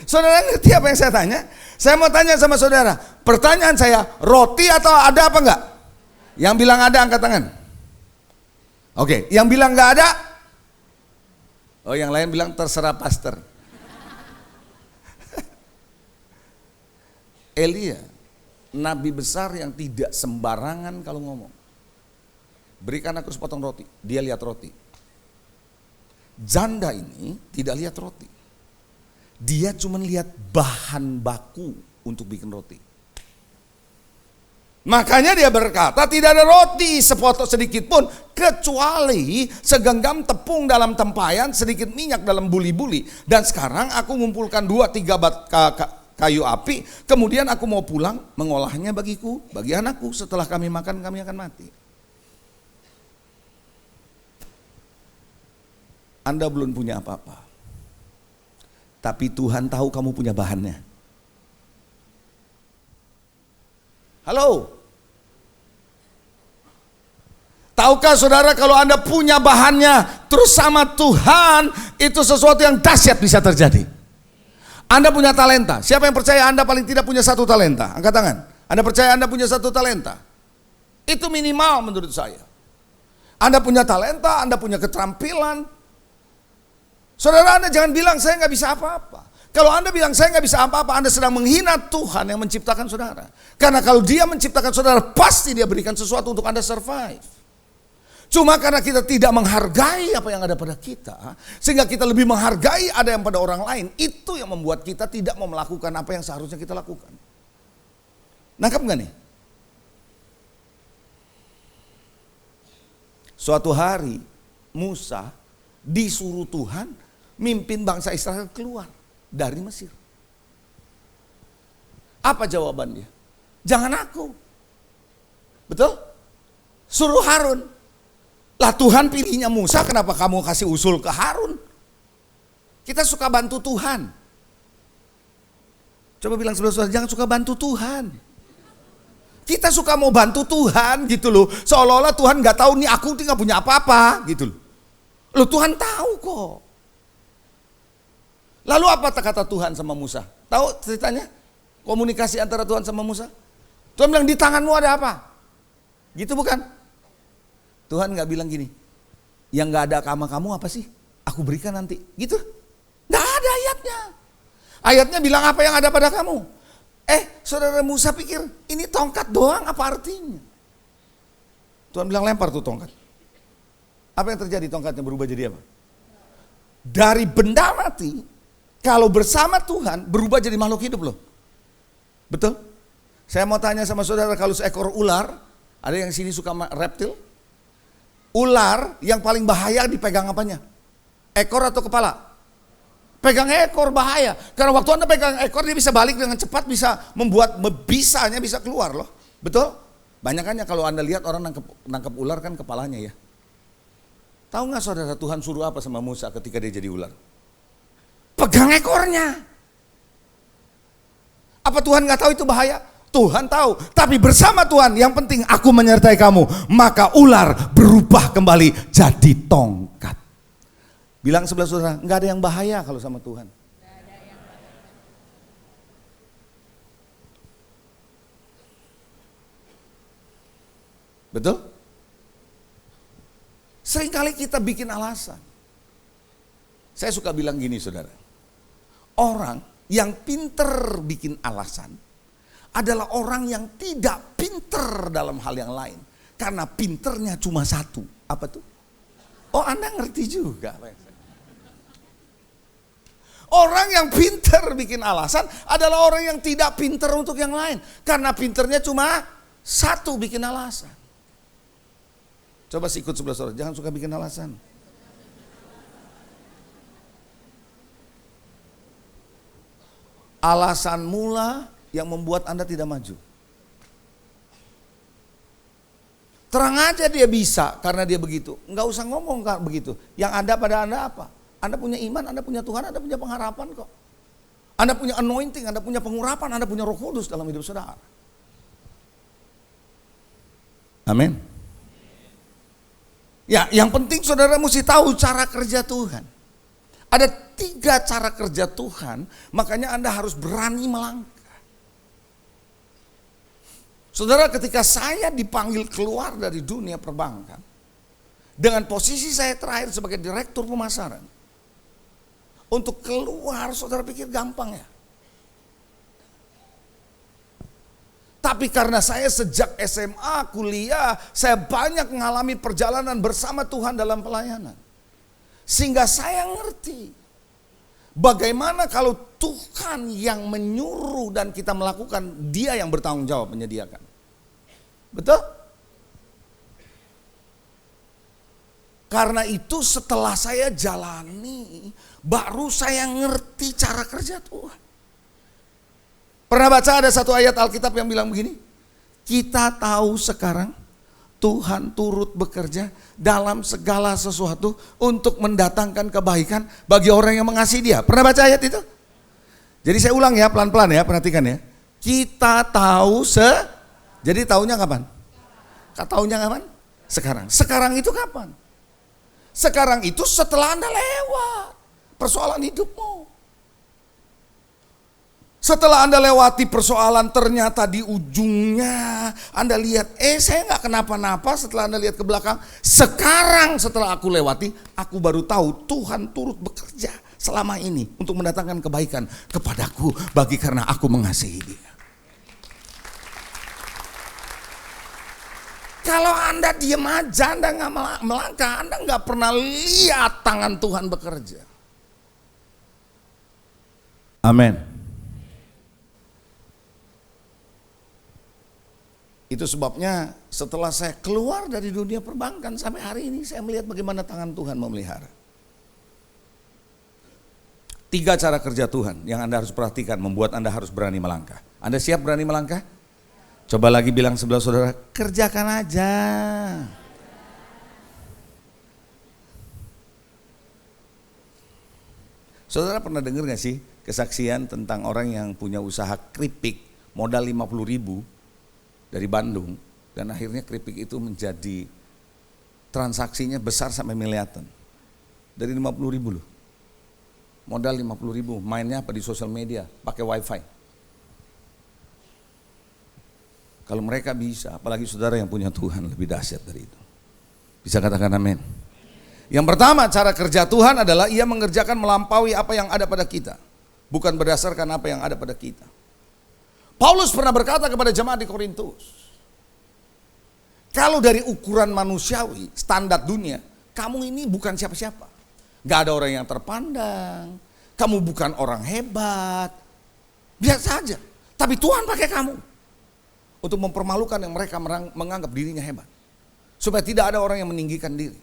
E: Saudara ngerti apa yang saya tanya? Saya mau tanya sama saudara. Pertanyaan saya, roti atau ada apa enggak? Yang bilang ada angkat tangan. Oke, yang bilang nggak ada? Oh, yang lain bilang terserah pastor. Elia, nabi besar yang tidak sembarangan kalau ngomong. Berikan aku sepotong roti. Dia lihat roti. Janda ini tidak lihat roti. Dia cuma lihat bahan baku untuk bikin roti. Makanya dia berkata tidak ada roti sepotong sedikit pun kecuali segenggam tepung dalam tempayan, sedikit minyak dalam buli-buli. Dan sekarang aku ngumpulkan 2-3 bat kayu api, kemudian aku mau pulang mengolahnya bagiku, bagi anakku. Setelah kami makan kami akan mati. Anda belum punya apa-apa, tapi Tuhan tahu kamu punya bahannya. Halo? Tahukah saudara kalau Anda punya bahannya terus sama Tuhan, itu sesuatu yang dahsyat bisa terjadi. Anda punya talenta. Siapa yang percaya Anda paling tidak punya 1 talenta? Angkat tangan. Anda percaya Anda punya 1 talenta? Itu minimal menurut saya. Anda punya talenta, Anda punya keterampilan. Saudara, Anda jangan bilang saya nggak bisa apa-apa. Kalau Anda bilang saya nggak bisa apa-apa, Anda sedang menghina Tuhan yang menciptakan saudara. Karena kalau Dia menciptakan saudara, pasti Dia berikan sesuatu untuk Anda survive. Cuma karena kita tidak menghargai apa yang ada pada kita, sehingga kita lebih menghargai ada yang pada orang lain, itu yang membuat kita tidak mau melakukan apa yang seharusnya kita lakukan. Nangkap nggak nih? Suatu hari Musa disuruh Tuhan mimpin bangsa Israel keluar dari Mesir. Apa jawaban dia? Jangan aku, Betul? Suruh Harun. Lah Tuhan pilihnya Musa, kenapa kamu kasih usul ke Harun? Kita suka bantu Tuhan. Coba bilang sebelah saudara, jangan suka bantu Tuhan. Kita suka mau bantu Tuhan gitu loh. Seolah-olah Tuhan gak tahu nih aku tinggal punya apa-apa gitu loh. Loh Tuhan tahu kok. Lalu apa kata Tuhan sama Musa? Tahu ceritanya? Komunikasi antara Tuhan sama Musa? Tuhan bilang di tanganmu ada apa? Gitu bukan? Tuhan gak bilang gini, yang gak ada sama kamu apa sih? Aku berikan nanti. Gitu? Gak ada ayatnya. Ayatnya bilang apa yang ada pada kamu? Saudara Musa pikir ini tongkat doang, apa artinya? Tuhan bilang lempar tuh tongkat. Apa yang terjadi? Tongkatnya berubah jadi apa? Dari benda mati, kalau bersama Tuhan berubah jadi makhluk hidup loh. Betul? Saya mau tanya sama saudara, kalau seekor ular, ada yang sini suka reptil? Ular yang paling bahaya dipegang apanya? Ekor atau kepala? Pegang ekor bahaya. Karena waktu Anda pegang ekor dia bisa balik dengan cepat, bisa membuat bisanya bisa keluar loh. Betul? Banyakannya kalau Anda lihat orang nangkep ular kan kepalanya ya. Tahu nggak saudara Tuhan suruh apa sama Musa ketika dia jadi ular? Pegang ekornya. Apa Tuhan nggak tahu itu bahaya? Tuhan tahu. Tapi bersama Tuhan yang penting aku menyertai kamu. Maka ular berubah kembali jadi tongkat. Bilang sebelah saudara, nggak ada yang bahaya kalau sama Tuhan. Betul? Seringkali kita bikin alasan. Saya suka bilang gini saudara, orang yang pinter bikin alasan adalah orang yang tidak pinter dalam hal yang lain. Karena pinternya cuma satu, apa tuh? Oh Anda ngerti juga. Orang yang pinter bikin alasan adalah orang yang tidak pinter untuk yang lain. Karena pinternya cuma satu, bikin alasan. Coba ikut sebelah saudara, jangan suka bikin alasan. Alasan mula yang membuat Anda tidak maju. Terang aja dia bisa karena dia begitu. Enggak usah ngomong begitu. Yang ada pada Anda apa? Anda punya iman, Anda punya Tuhan, Anda punya pengharapan kok. Anda punya anointing, Anda punya pengurapan, Anda punya Roh Kudus dalam hidup saudara. Amin. Ya, yang penting saudara mesti tahu cara kerja Tuhan. Ada 3 cara kerja Tuhan, makanya Anda harus berani melangkah. Saudara, ketika saya dipanggil keluar dari dunia perbankan, dengan posisi saya terakhir sebagai direktur pemasaran, untuk keluar, saudara pikir gampang ya? Tapi karena saya sejak SMA, kuliah, saya banyak mengalami perjalanan bersama Tuhan dalam pelayanan. Sehingga saya ngerti bagaimana kalau Tuhan yang menyuruh dan kita melakukan, Dia yang bertanggung jawab menyediakan. Betul? Karena itu setelah saya jalani, baru saya ngerti cara kerja Tuhan. Pernah baca ada satu ayat Alkitab yang bilang begini, kita tahu sekarang Tuhan turut bekerja dalam segala sesuatu untuk mendatangkan kebaikan bagi orang yang mengasihi Dia. Pernah baca ayat itu? Jadi saya ulang ya, pelan-pelan ya, perhatikan ya. Kita tahu jadi tahunya kapan? Tahunya kapan? Sekarang. Sekarang itu kapan? Sekarang itu setelah Anda lewat persoalan hidupmu. Setelah Anda lewati persoalan, ternyata di ujungnya Anda lihat, saya gak kenapa-napa. Setelah Anda lihat ke belakang, sekarang setelah aku lewati, aku baru tahu Tuhan turut bekerja selama ini untuk mendatangkan kebaikan kepadaku, karena aku mengasihi Dia. Kalau Anda diam aja, Anda gak melangkah, Anda gak pernah lihat tangan Tuhan bekerja. Amin. Itu sebabnya setelah saya keluar dari dunia perbankan sampai hari ini saya melihat bagaimana tangan Tuhan memelihara. 3 cara kerja Tuhan yang Anda harus perhatikan membuat Anda harus berani melangkah. Anda siap berani melangkah? Coba lagi bilang sebelah saudara, kerjakan aja. Saudara pernah dengar gak sih kesaksian tentang orang yang punya usaha keripik modal 50.000 dari Bandung, dan akhirnya keripik itu menjadi transaksinya besar sampai miliaran. Dari 50.000 loh. Modal 50.000, mainnya apa di sosial media, pakai wifi. Kalau mereka bisa, apalagi saudara yang punya Tuhan lebih dahsyat dari itu. Bisa katakan amin. Yang pertama, cara kerja Tuhan adalah ia mengerjakan melampaui apa yang ada pada kita, bukan berdasarkan apa yang ada pada kita. Paulus pernah berkata kepada jemaat di Korintus, kalau dari ukuran manusiawi, standar dunia, kamu ini bukan siapa-siapa. Gak ada orang yang terpandang, kamu bukan orang hebat, biasa aja. Tapi Tuhan pakai kamu untuk mempermalukan yang mereka menganggap dirinya hebat. Supaya tidak ada orang yang meninggikan diri.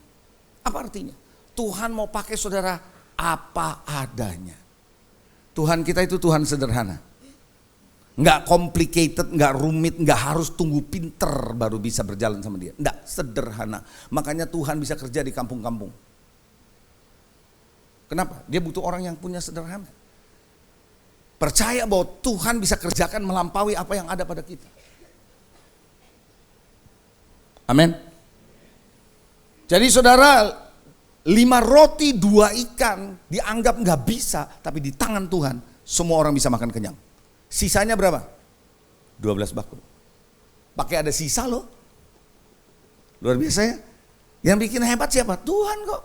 E: Apa artinya? Tuhan mau pakai saudara apa adanya. Tuhan kita itu Tuhan sederhana. Nggak complicated, nggak rumit, nggak harus tunggu pinter baru bisa berjalan sama dia. Nggak, sederhana. Makanya Tuhan bisa kerja di kampung-kampung. Kenapa? Dia butuh orang yang punya sederhana. Percaya bahwa Tuhan bisa kerjakan melampaui apa yang ada pada kita. Amin. Jadi saudara, 5 roti 2 ikan dianggap nggak bisa, tapi di tangan Tuhan semua orang bisa makan kenyang. Sisanya berapa? 12 bakul. Pakai ada sisa loh. Luar biasa ya. Yang bikin hebat siapa? Tuhan kok.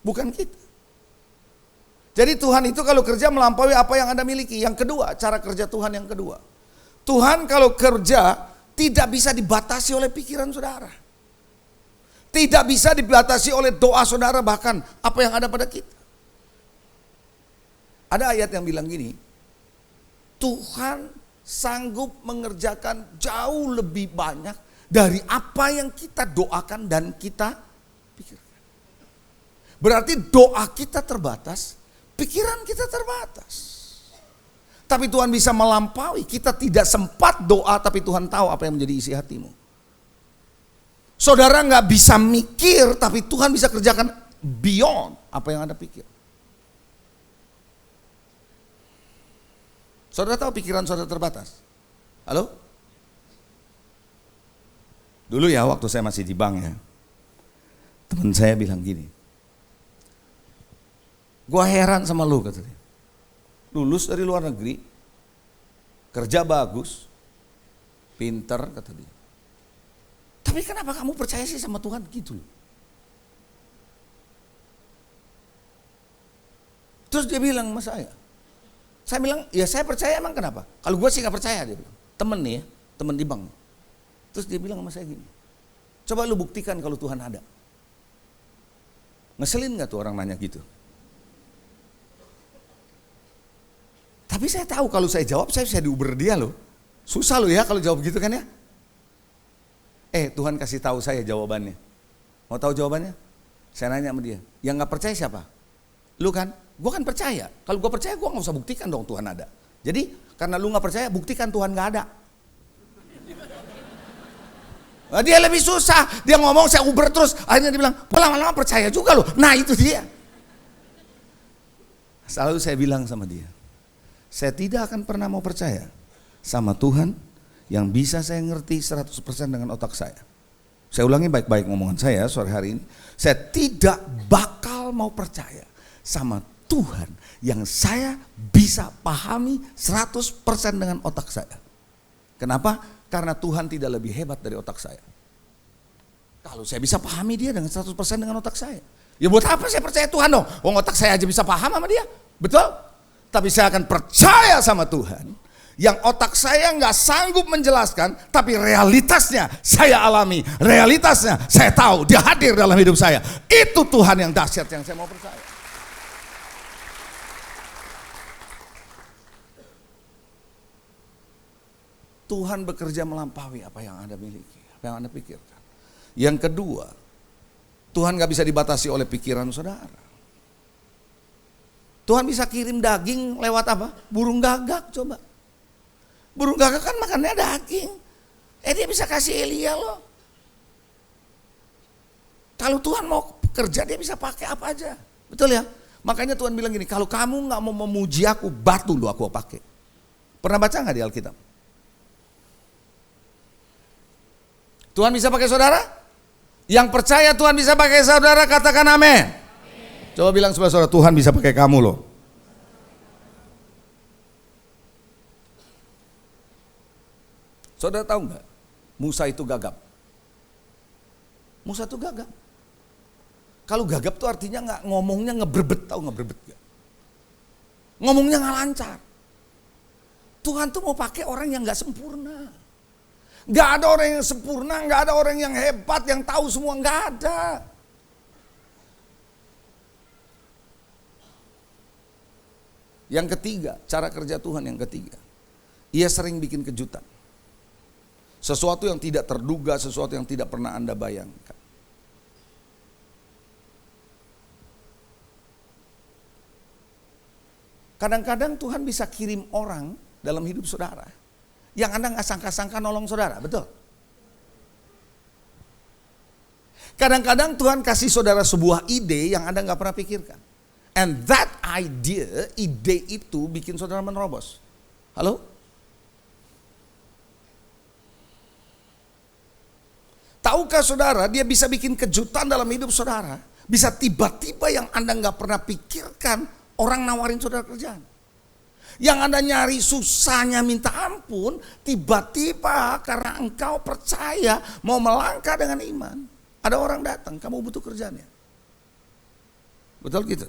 E: Bukan kita. Jadi Tuhan itu kalau kerja melampaui apa yang Anda miliki. Yang kedua, cara kerja Tuhan yang kedua. Tuhan kalau kerja tidak bisa dibatasi oleh pikiran saudara. Tidak bisa dibatasi oleh doa saudara, bahkan apa yang ada pada kita. Ada ayat yang bilang gini, Tuhan sanggup mengerjakan jauh lebih banyak dari apa yang kita doakan dan kita pikirkan. Berarti doa kita terbatas, pikiran kita terbatas. Tapi Tuhan bisa melampaui. Kita tidak sempat doa, tapi Tuhan tahu apa yang menjadi isi hatimu. Saudara gak bisa mikir, tapi Tuhan bisa kerjakan beyond apa yang Anda pikir. Saudara tahu pikiran saudara terbatas? Halo? Dulu ya waktu saya masih di bank ya, teman saya bilang gini, gua heran sama lu, kata dia. Lulus dari luar negeri, kerja bagus, pinter, kata dia. Tapi kenapa kamu percaya sih sama Tuhan gitu? Terus dia bilang sama saya bilang, ya saya percaya, emang kenapa? Kalau gue sih gak percaya, dia bilang. Temen nih ya, temen di bank. Terus dia bilang sama saya gini, coba lu buktikan kalau Tuhan ada. Ngeselin gak tuh orang nanya gitu? Tapi saya tahu kalau saya jawab, saya bisa diuber dia loh. Susah loh ya kalau jawab gitu kan ya. Tuhan kasih tahu saya jawabannya. Mau tahu jawabannya? Saya nanya sama dia, yang gak percaya siapa? Lu kan? Gue kan percaya. Kalau gue percaya, gue gak usah buktikan dong Tuhan ada. Jadi karena lu gak percaya, buktikan Tuhan gak ada. Nah, dia lebih susah. Dia ngomong, saya uber terus. Akhirnya dia bilang, lama-lama percaya juga loh. Nah itu dia. Selalu saya bilang sama dia, saya tidak akan pernah mau percaya sama Tuhan yang bisa saya ngerti 100% dengan otak saya. Saya ulangi baik-baik ngomongan saya sore hari ini. Saya tidak bakal mau percaya sama Tuhan yang saya bisa pahami 100% dengan otak saya. Kenapa? Karena Tuhan tidak lebih hebat dari otak saya. Kalau saya bisa pahami dia dengan 100% dengan otak saya, ya buat apa saya percaya Tuhan dong? Wong otak saya aja bisa paham sama dia. Betul? Tapi saya akan percaya sama Tuhan yang otak saya nggak sanggup menjelaskan, tapi realitasnya saya alami, realitasnya saya tahu, dia hadir dalam hidup saya. Itu Tuhan yang dahsyat yang saya mau percaya. Tuhan bekerja melampaui apa yang Anda miliki, apa yang Anda pikirkan. Yang kedua, Tuhan nggak bisa dibatasi oleh pikiran saudara. Tuhan bisa kirim daging lewat apa? Burung gagak, coba. Burung gagak kan makannya daging. Dia bisa kasih Elia loh. Kalau Tuhan mau kerja, dia bisa pakai apa aja. Betul ya? Makanya Tuhan bilang gini, kalau kamu gak mau memuji aku, batu lu aku pakai. Pernah baca gak di Alkitab? Tuhan bisa pakai saudara? Yang percaya Tuhan bisa pakai saudara, katakan amin. Coba bilang sebelah saudara, Tuhan bisa pakai kamu loh. Saudara tahu nggak? Musa itu gagap. Musa itu gagap. Kalau gagap tuh artinya nggak ngomongnya ngebrebet, tahu ngebrebet nggak? Ngomongnya nggak lancar. Tuhan tuh mau pakai orang yang nggak sempurna. Nggak ada orang yang sempurna, nggak ada orang yang hebat, yang tahu semua, nggak ada. Yang ketiga, cara kerja Tuhan yang ketiga, Ia sering bikin kejutan. Sesuatu yang tidak terduga, sesuatu yang tidak pernah Anda bayangkan. Kadang-kadang Tuhan bisa kirim orang dalam hidup saudara yang Anda nggak sangka-sangka nolong saudara, betul? Kadang-kadang Tuhan kasih saudara sebuah ide yang Anda nggak pernah pikirkan. And that idea, ide itu bikin saudara menerobos. Halo? Tahukah saudara, dia bisa bikin kejutan dalam hidup saudara. Bisa tiba-tiba yang Anda nggak pernah pikirkan, orang nawarin saudara kerjaan. Yang Anda nyari susahnya minta ampun, tiba-tiba karena engkau percaya mau melangkah dengan iman, ada orang datang, kamu butuh kerjaan ya. Betul gitu?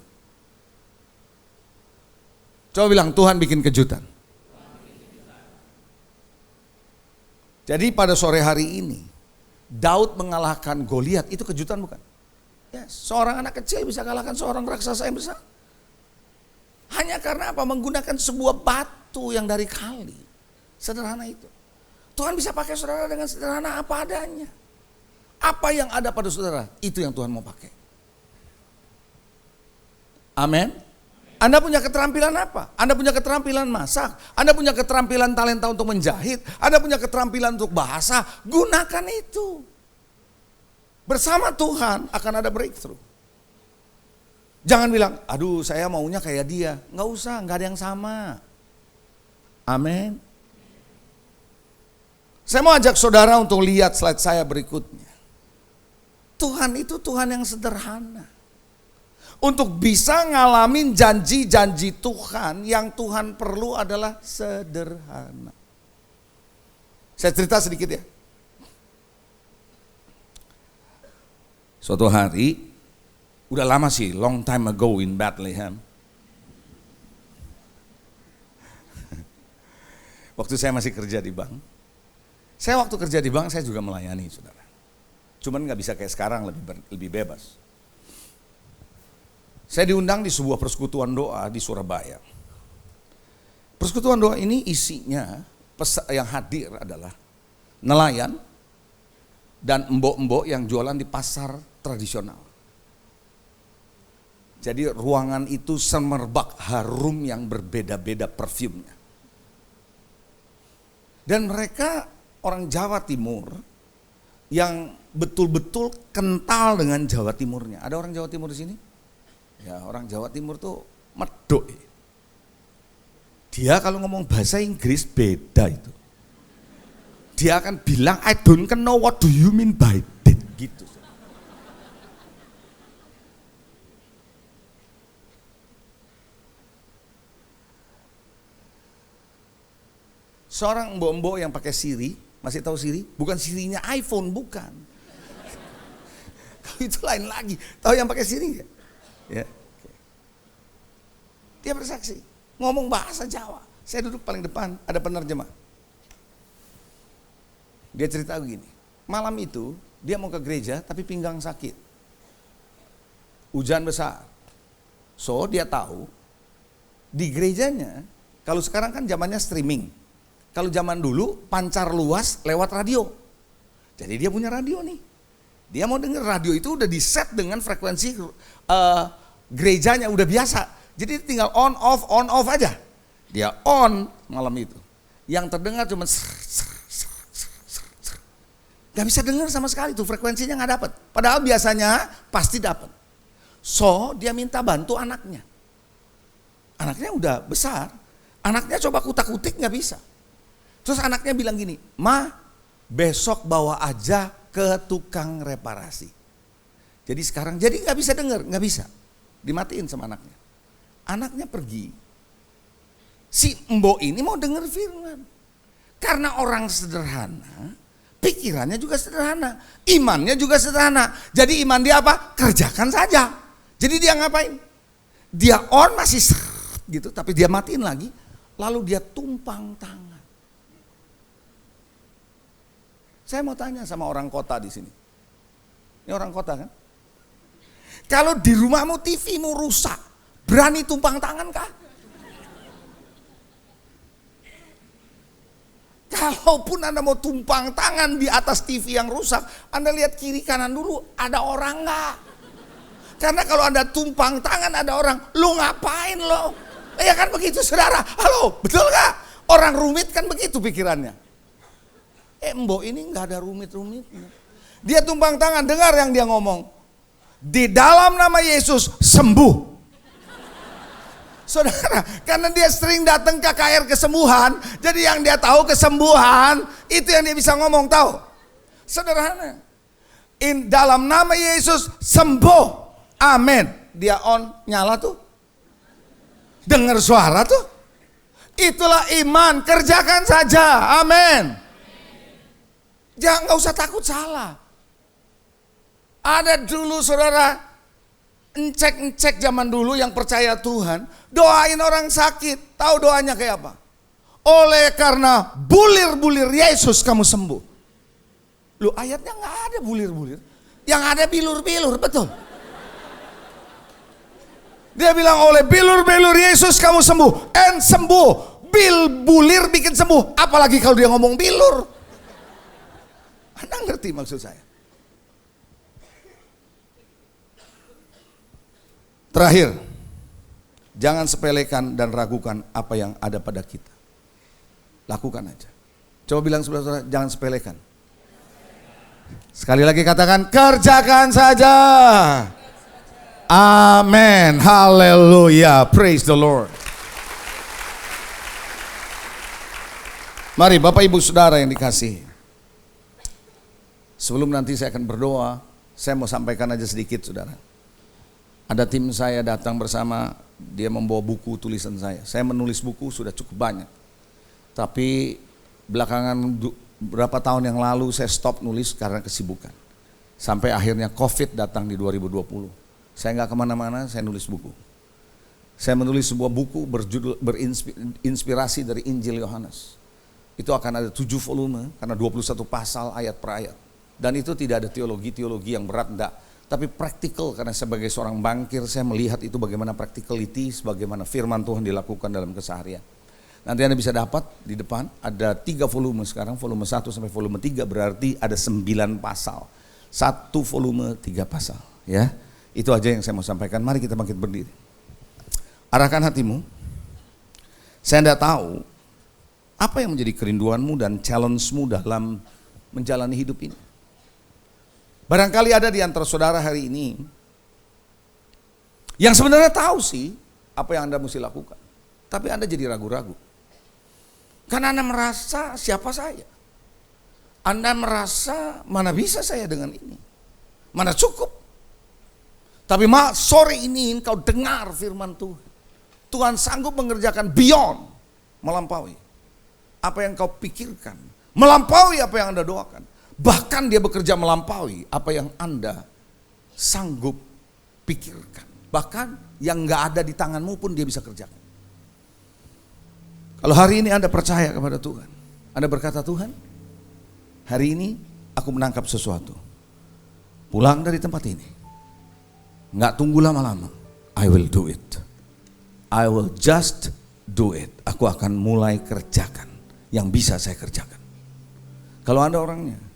E: Coba bilang, Tuhan bikin kejutan. Jadi pada sore hari ini, Daud mengalahkan Goliat, itu kejutan bukan? Yes, seorang anak kecil bisa kalahkan seorang raksasa yang besar. Hanya karena apa? Menggunakan sebuah batu yang dari kali. Sederhana itu. Tuhan bisa pakai saudara dengan sederhana apa adanya. Apa yang ada pada saudara, itu yang Tuhan mau pakai. Amin. Anda punya keterampilan apa? Anda punya keterampilan masak, Anda punya keterampilan talenta untuk menjahit, Anda punya keterampilan untuk bahasa, gunakan itu. Bersama Tuhan akan ada breakthrough. Jangan bilang, aduh saya maunya kayak dia. Nggak usah, nggak ada yang sama. Amin. Saya mau ajak saudara untuk lihat slide saya berikutnya. Tuhan itu Tuhan yang sederhana. Untuk bisa ngalamin janji-janji Tuhan, yang Tuhan perlu adalah sederhana. Saya cerita sedikit ya. Suatu hari, udah lama sih, long time ago in Bethlehem. Waktu saya masih kerja di bank. Saya waktu kerja di bank, saya juga melayani saudara. Cuman gak bisa kayak sekarang, lebih bebas. Saya diundang di sebuah persekutuan doa di Surabaya. Persekutuan doa ini isinya, yang hadir adalah nelayan dan embok-embok yang jualan di pasar tradisional. Jadi ruangan itu semerbak harum yang berbeda-beda perfumnya. Dan mereka orang Jawa Timur yang betul-betul kental dengan Jawa Timurnya. Ada orang Jawa Timur di sini? Ya, orang Jawa Timur tuh medok. Dia kalau ngomong bahasa Inggris beda itu. Dia akan bilang, I don't know what do you mean by that, gitu. Seorang mbok-mbok yang pakai Siri, masih tahu Siri? Bukan Sirinya iPhone, bukan. Kalau itu lain lagi. Tahu yang pakai Siri nggak? Ya. Dia bersaksi, ngomong bahasa Jawa. Saya duduk paling depan, ada penerjemah. Dia cerita begini, malam itu dia mau ke gereja tapi pinggang sakit. Hujan besar. So dia tahu di gerejanya, kalau sekarang kan zamannya streaming. Kalau zaman dulu pancar luas lewat radio. Jadi dia punya radio nih. Dia mau denger radio itu udah di set dengan frekuensi gerejanya udah biasa. Jadi tinggal on off aja. Dia on malam itu. Yang terdengar cuma Gak bisa dengar sama sekali tuh, frekuensinya gak dapat. Padahal biasanya pasti dapat. So dia minta bantu anaknya. Anaknya udah besar. Anaknya coba kutak-kutik gak bisa. Terus anaknya bilang gini, Ma besok bawa aja ke tukang reparasi. Jadi sekarang jadi gak bisa dengar, gak bisa. Dimatiin sama anaknya. Anaknya pergi. Si Mbok ini mau dengar firman. Karena orang sederhana, pikirannya juga sederhana, imannya juga sederhana. Jadi iman dia apa? Kerjakan saja. Jadi dia ngapain? Dia on masih gitu, tapi dia matiin lagi. Lalu dia tumpang tangan. Saya mau tanya sama orang kota di sini. Ini orang kota kan? Kalau di rumahmu TV-mu rusak, berani tumpang tangan kah? Kalaupun Anda mau tumpang tangan di atas TV yang rusak, Anda lihat kiri kanan dulu, ada orang nggak? Karena kalau Anda tumpang tangan ada orang, lu ngapain lo? Ya kan begitu saudara, halo betul nggak? Orang rumit kan begitu pikirannya. Mbok ini nggak ada rumit-rumitnya. Dia tumpang tangan, dengar yang dia ngomong. Di dalam nama Yesus sembuh. Saudara, karena dia sering datang ke KKR kesembuhan, jadi yang dia tahu kesembuhan, itu yang dia bisa ngomong, tahu. Sederhana. Dalam nama Yesus sembuh. Amin. Dia on, nyala tuh. Dengar suara tuh. Itulah iman, kerjakan saja. Amin. Jangan, gak usah takut salah. Ada dulu saudara, encek zaman dulu yang percaya Tuhan, doain orang sakit. Tahu doanya kayak apa? Oleh karena bulir-bulir Yesus kamu sembuh. Lu ayatnya gak ada bulir-bulir. Yang ada bilur-bilur, betul. Dia bilang oleh bilur-bilur Yesus kamu sembuh. Sembuh. Bulir bikin sembuh. Apalagi kalau dia ngomong bilur. Anda ngerti maksud saya? Terakhir, jangan sepelekan dan ragukan apa yang ada pada kita. Lakukan aja. Coba bilang sebelah saudara, jangan sepelekan. Sekali lagi katakan, kerjakan saja. Amin, haleluya, praise the Lord. Mari Bapak Ibu Saudara yang dikasihi. Sebelum nanti saya akan berdoa, saya mau sampaikan aja sedikit saudara. Ada tim saya datang bersama, dia membawa buku tulisan saya. Saya menulis buku sudah cukup banyak. Tapi belakangan berapa tahun yang lalu saya stop nulis karena kesibukan. Sampai akhirnya COVID datang di 2020. Saya nggak kemana-mana, saya nulis buku. Saya menulis sebuah buku berjudul berinspirasi dari Injil Yohanes. Itu akan ada 7 volume karena 21 pasal ayat per ayat. Dan itu tidak ada teologi yang berat, enggak. Tapi praktikal, karena sebagai seorang bankir saya melihat itu bagaimana practicality, bagaimana firman Tuhan dilakukan dalam keseharian. Nanti Anda bisa dapat di depan, ada 3 volume sekarang, volume 1 sampai volume 3 berarti ada 9 pasal. 1 volume 3 pasal. Ya, itu aja yang saya mau sampaikan. Mari kita bangkit berdiri. Arahkan hatimu. Saya tidak tahu apa yang menjadi kerinduanmu dan challenge-mu dalam menjalani hidup ini. Barangkali ada di antara saudara hari ini yang sebenarnya tahu sih apa yang Anda mesti lakukan. Tapi Anda jadi ragu-ragu. Karena Anda merasa siapa saya? Anda merasa mana bisa saya dengan ini? Mana cukup? Tapi sore ini kau dengar firman Tuhan. Tuhan sanggup mengerjakan beyond, melampaui apa yang kau pikirkan, melampaui apa yang Anda doakan. Bahkan dia bekerja melampaui apa yang Anda sanggup pikirkan. Bahkan yang gak ada di tanganmu pun dia bisa kerjakan. Kalau hari ini Anda percaya kepada Tuhan, Anda berkata, Tuhan, hari ini aku menangkap sesuatu. Pulang dari tempat ini, gak tunggu lama-lama. I will do it. I will just do it. Aku akan mulai kerjakan yang bisa saya kerjakan. Kalau Anda orangnya,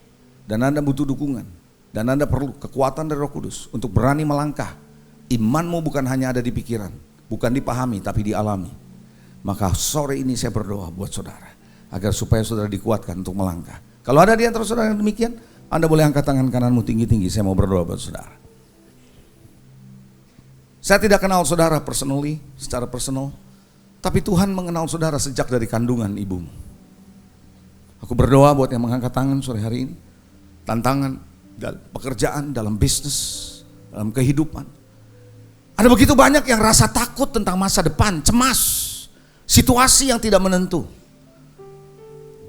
E: dan Anda butuh dukungan, dan Anda perlu kekuatan dari Roh Kudus untuk berani melangkah. Imanmu bukan hanya ada di pikiran, bukan dipahami tapi dialami. Maka sore ini saya berdoa buat saudara agar supaya saudara dikuatkan untuk melangkah. Kalau ada di antara saudara yang demikian, Anda boleh angkat tangan kananmu tinggi-tinggi, saya mau berdoa buat saudara. Saya tidak kenal saudara personally, secara personal, tapi Tuhan mengenal saudara sejak dari kandungan ibumu. Aku berdoa buat yang mengangkat tangan sore hari ini. Tantangan dalam pekerjaan, dalam bisnis, dalam kehidupan. Ada begitu banyak yang rasa takut tentang masa depan, cemas, situasi yang tidak menentu.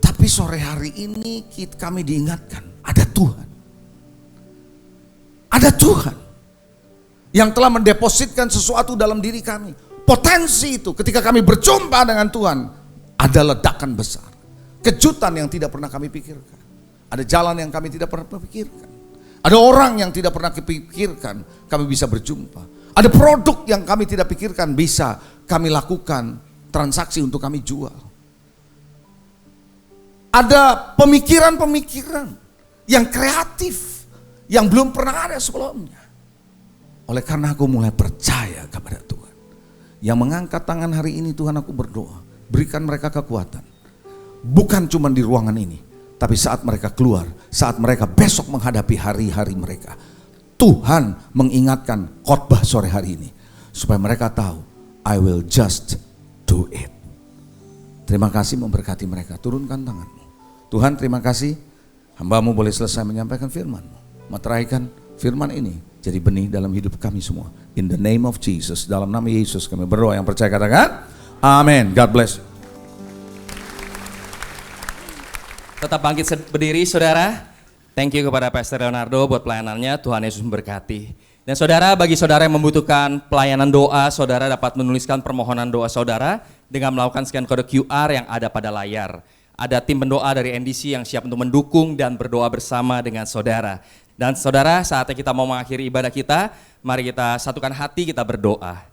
E: Tapi sore hari ini kami diingatkan, ada Tuhan. Ada Tuhan yang telah mendepositkan sesuatu dalam diri kami. Potensi itu ketika kami berjumpa dengan Tuhan ada ledakan besar. Kejutan yang tidak pernah kami pikirkan. Ada jalan yang kami tidak pernah pikirkan. Ada orang yang tidak pernah kepikirkan kami bisa berjumpa. Ada produk yang kami tidak pikirkan bisa kami lakukan transaksi untuk kami jual. Ada pemikiran-pemikiran yang kreatif yang belum pernah ada sebelumnya. Oleh karena aku mulai percaya kepada Tuhan. Yang mengangkat tangan hari ini Tuhan, aku berdoa, berikan mereka kekuatan. Bukan cuma di ruangan ini, tapi saat mereka keluar, saat mereka besok menghadapi hari-hari mereka. Tuhan mengingatkan khotbah sore hari ini supaya mereka tahu, I will just do it. Terima kasih, memberkati mereka. Turunkan tanganmu. Tuhan, terima kasih, hamba-Mu boleh selesai menyampaikan firman-Mu. Materaikan firman ini jadi benih dalam hidup kami semua. In the name of Jesus, dalam nama Yesus kami berdoa, yang percaya katakan amin. God bless.
F: Tetap bangkit berdiri saudara. Thank you kepada Pastor Leonardo buat pelayanannya. Tuhan Yesus memberkati. Dan saudara, bagi saudara yang membutuhkan pelayanan doa, saudara dapat menuliskan permohonan doa saudara dengan melakukan scan kode QR yang ada pada layar. Ada tim pendoa dari NDC yang siap untuk mendukung dan berdoa bersama dengan saudara. Dan saudara, saatnya kita mau mengakhiri ibadah kita, mari kita satukan hati, kita berdoa.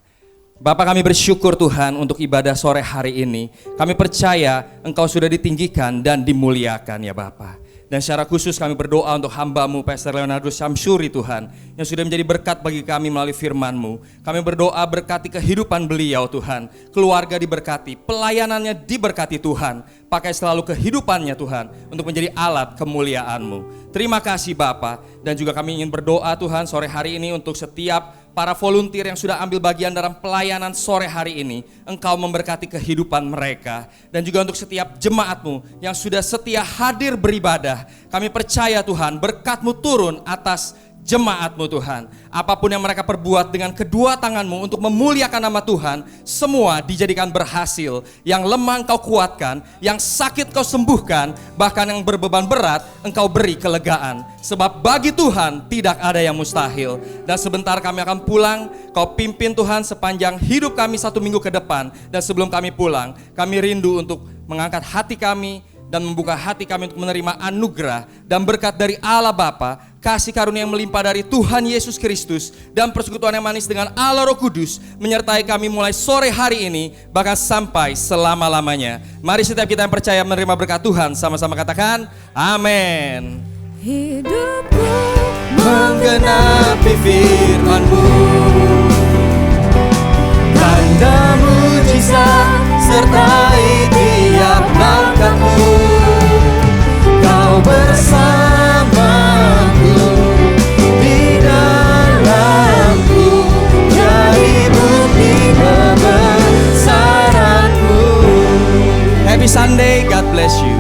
F: Bapa, kami bersyukur Tuhan untuk ibadah sore hari ini. Kami percaya Engkau sudah ditinggikan dan dimuliakan ya Bapa. Dan secara khusus kami berdoa untuk hamba-Mu Pastor Leonardo Syamsuri Tuhan, yang sudah menjadi berkat bagi kami melalui firman-Mu. Kami berdoa berkati kehidupan beliau Tuhan, keluarga diberkati, pelayanannya diberkati Tuhan. Pakai selalu kehidupannya Tuhan untuk menjadi alat kemuliaan-Mu. Terima kasih Bapa. Dan juga kami ingin berdoa Tuhan sore hari ini untuk setiap para volunteer yang sudah ambil bagian dalam pelayanan sore hari ini. Engkau memberkati kehidupan mereka. Dan juga untuk setiap jemaat-Mu yang sudah setia hadir beribadah. Kami percaya Tuhan, berkat-Mu turun atas jemaat-Mu Tuhan. Apapun yang mereka perbuat dengan kedua tangan-Mu untuk memuliakan nama Tuhan, semua dijadikan berhasil. Yang lemah Engkau kuatkan, yang sakit Kau sembuhkan, bahkan yang berbeban berat Engkau beri kelegaan. Sebab bagi Tuhan tidak ada yang mustahil. Dan sebentar kami akan pulang, Kau pimpin Tuhan sepanjang hidup kami 1 minggu ke depan. Dan sebelum kami pulang, kami rindu untuk mengangkat hati kami dan membuka hati kami untuk menerima anugerah dan berkat dari Allah Bapa, kasih karunia yang melimpah dari Tuhan Yesus Kristus, dan persekutuan yang manis dengan Allah Roh Kudus menyertai kami mulai sore hari ini bahkan sampai selama-lamanya. Mari setiap kita yang percaya menerima berkat Tuhan sama-sama katakan amin.
A: Hidupku
F: Menggenapi firman-Mu, tanda mujizat sertai tiap langkahmu. Kau bersamaku di dalamku, jadi bukti kebesaranmu. Happy Sunday, God bless you.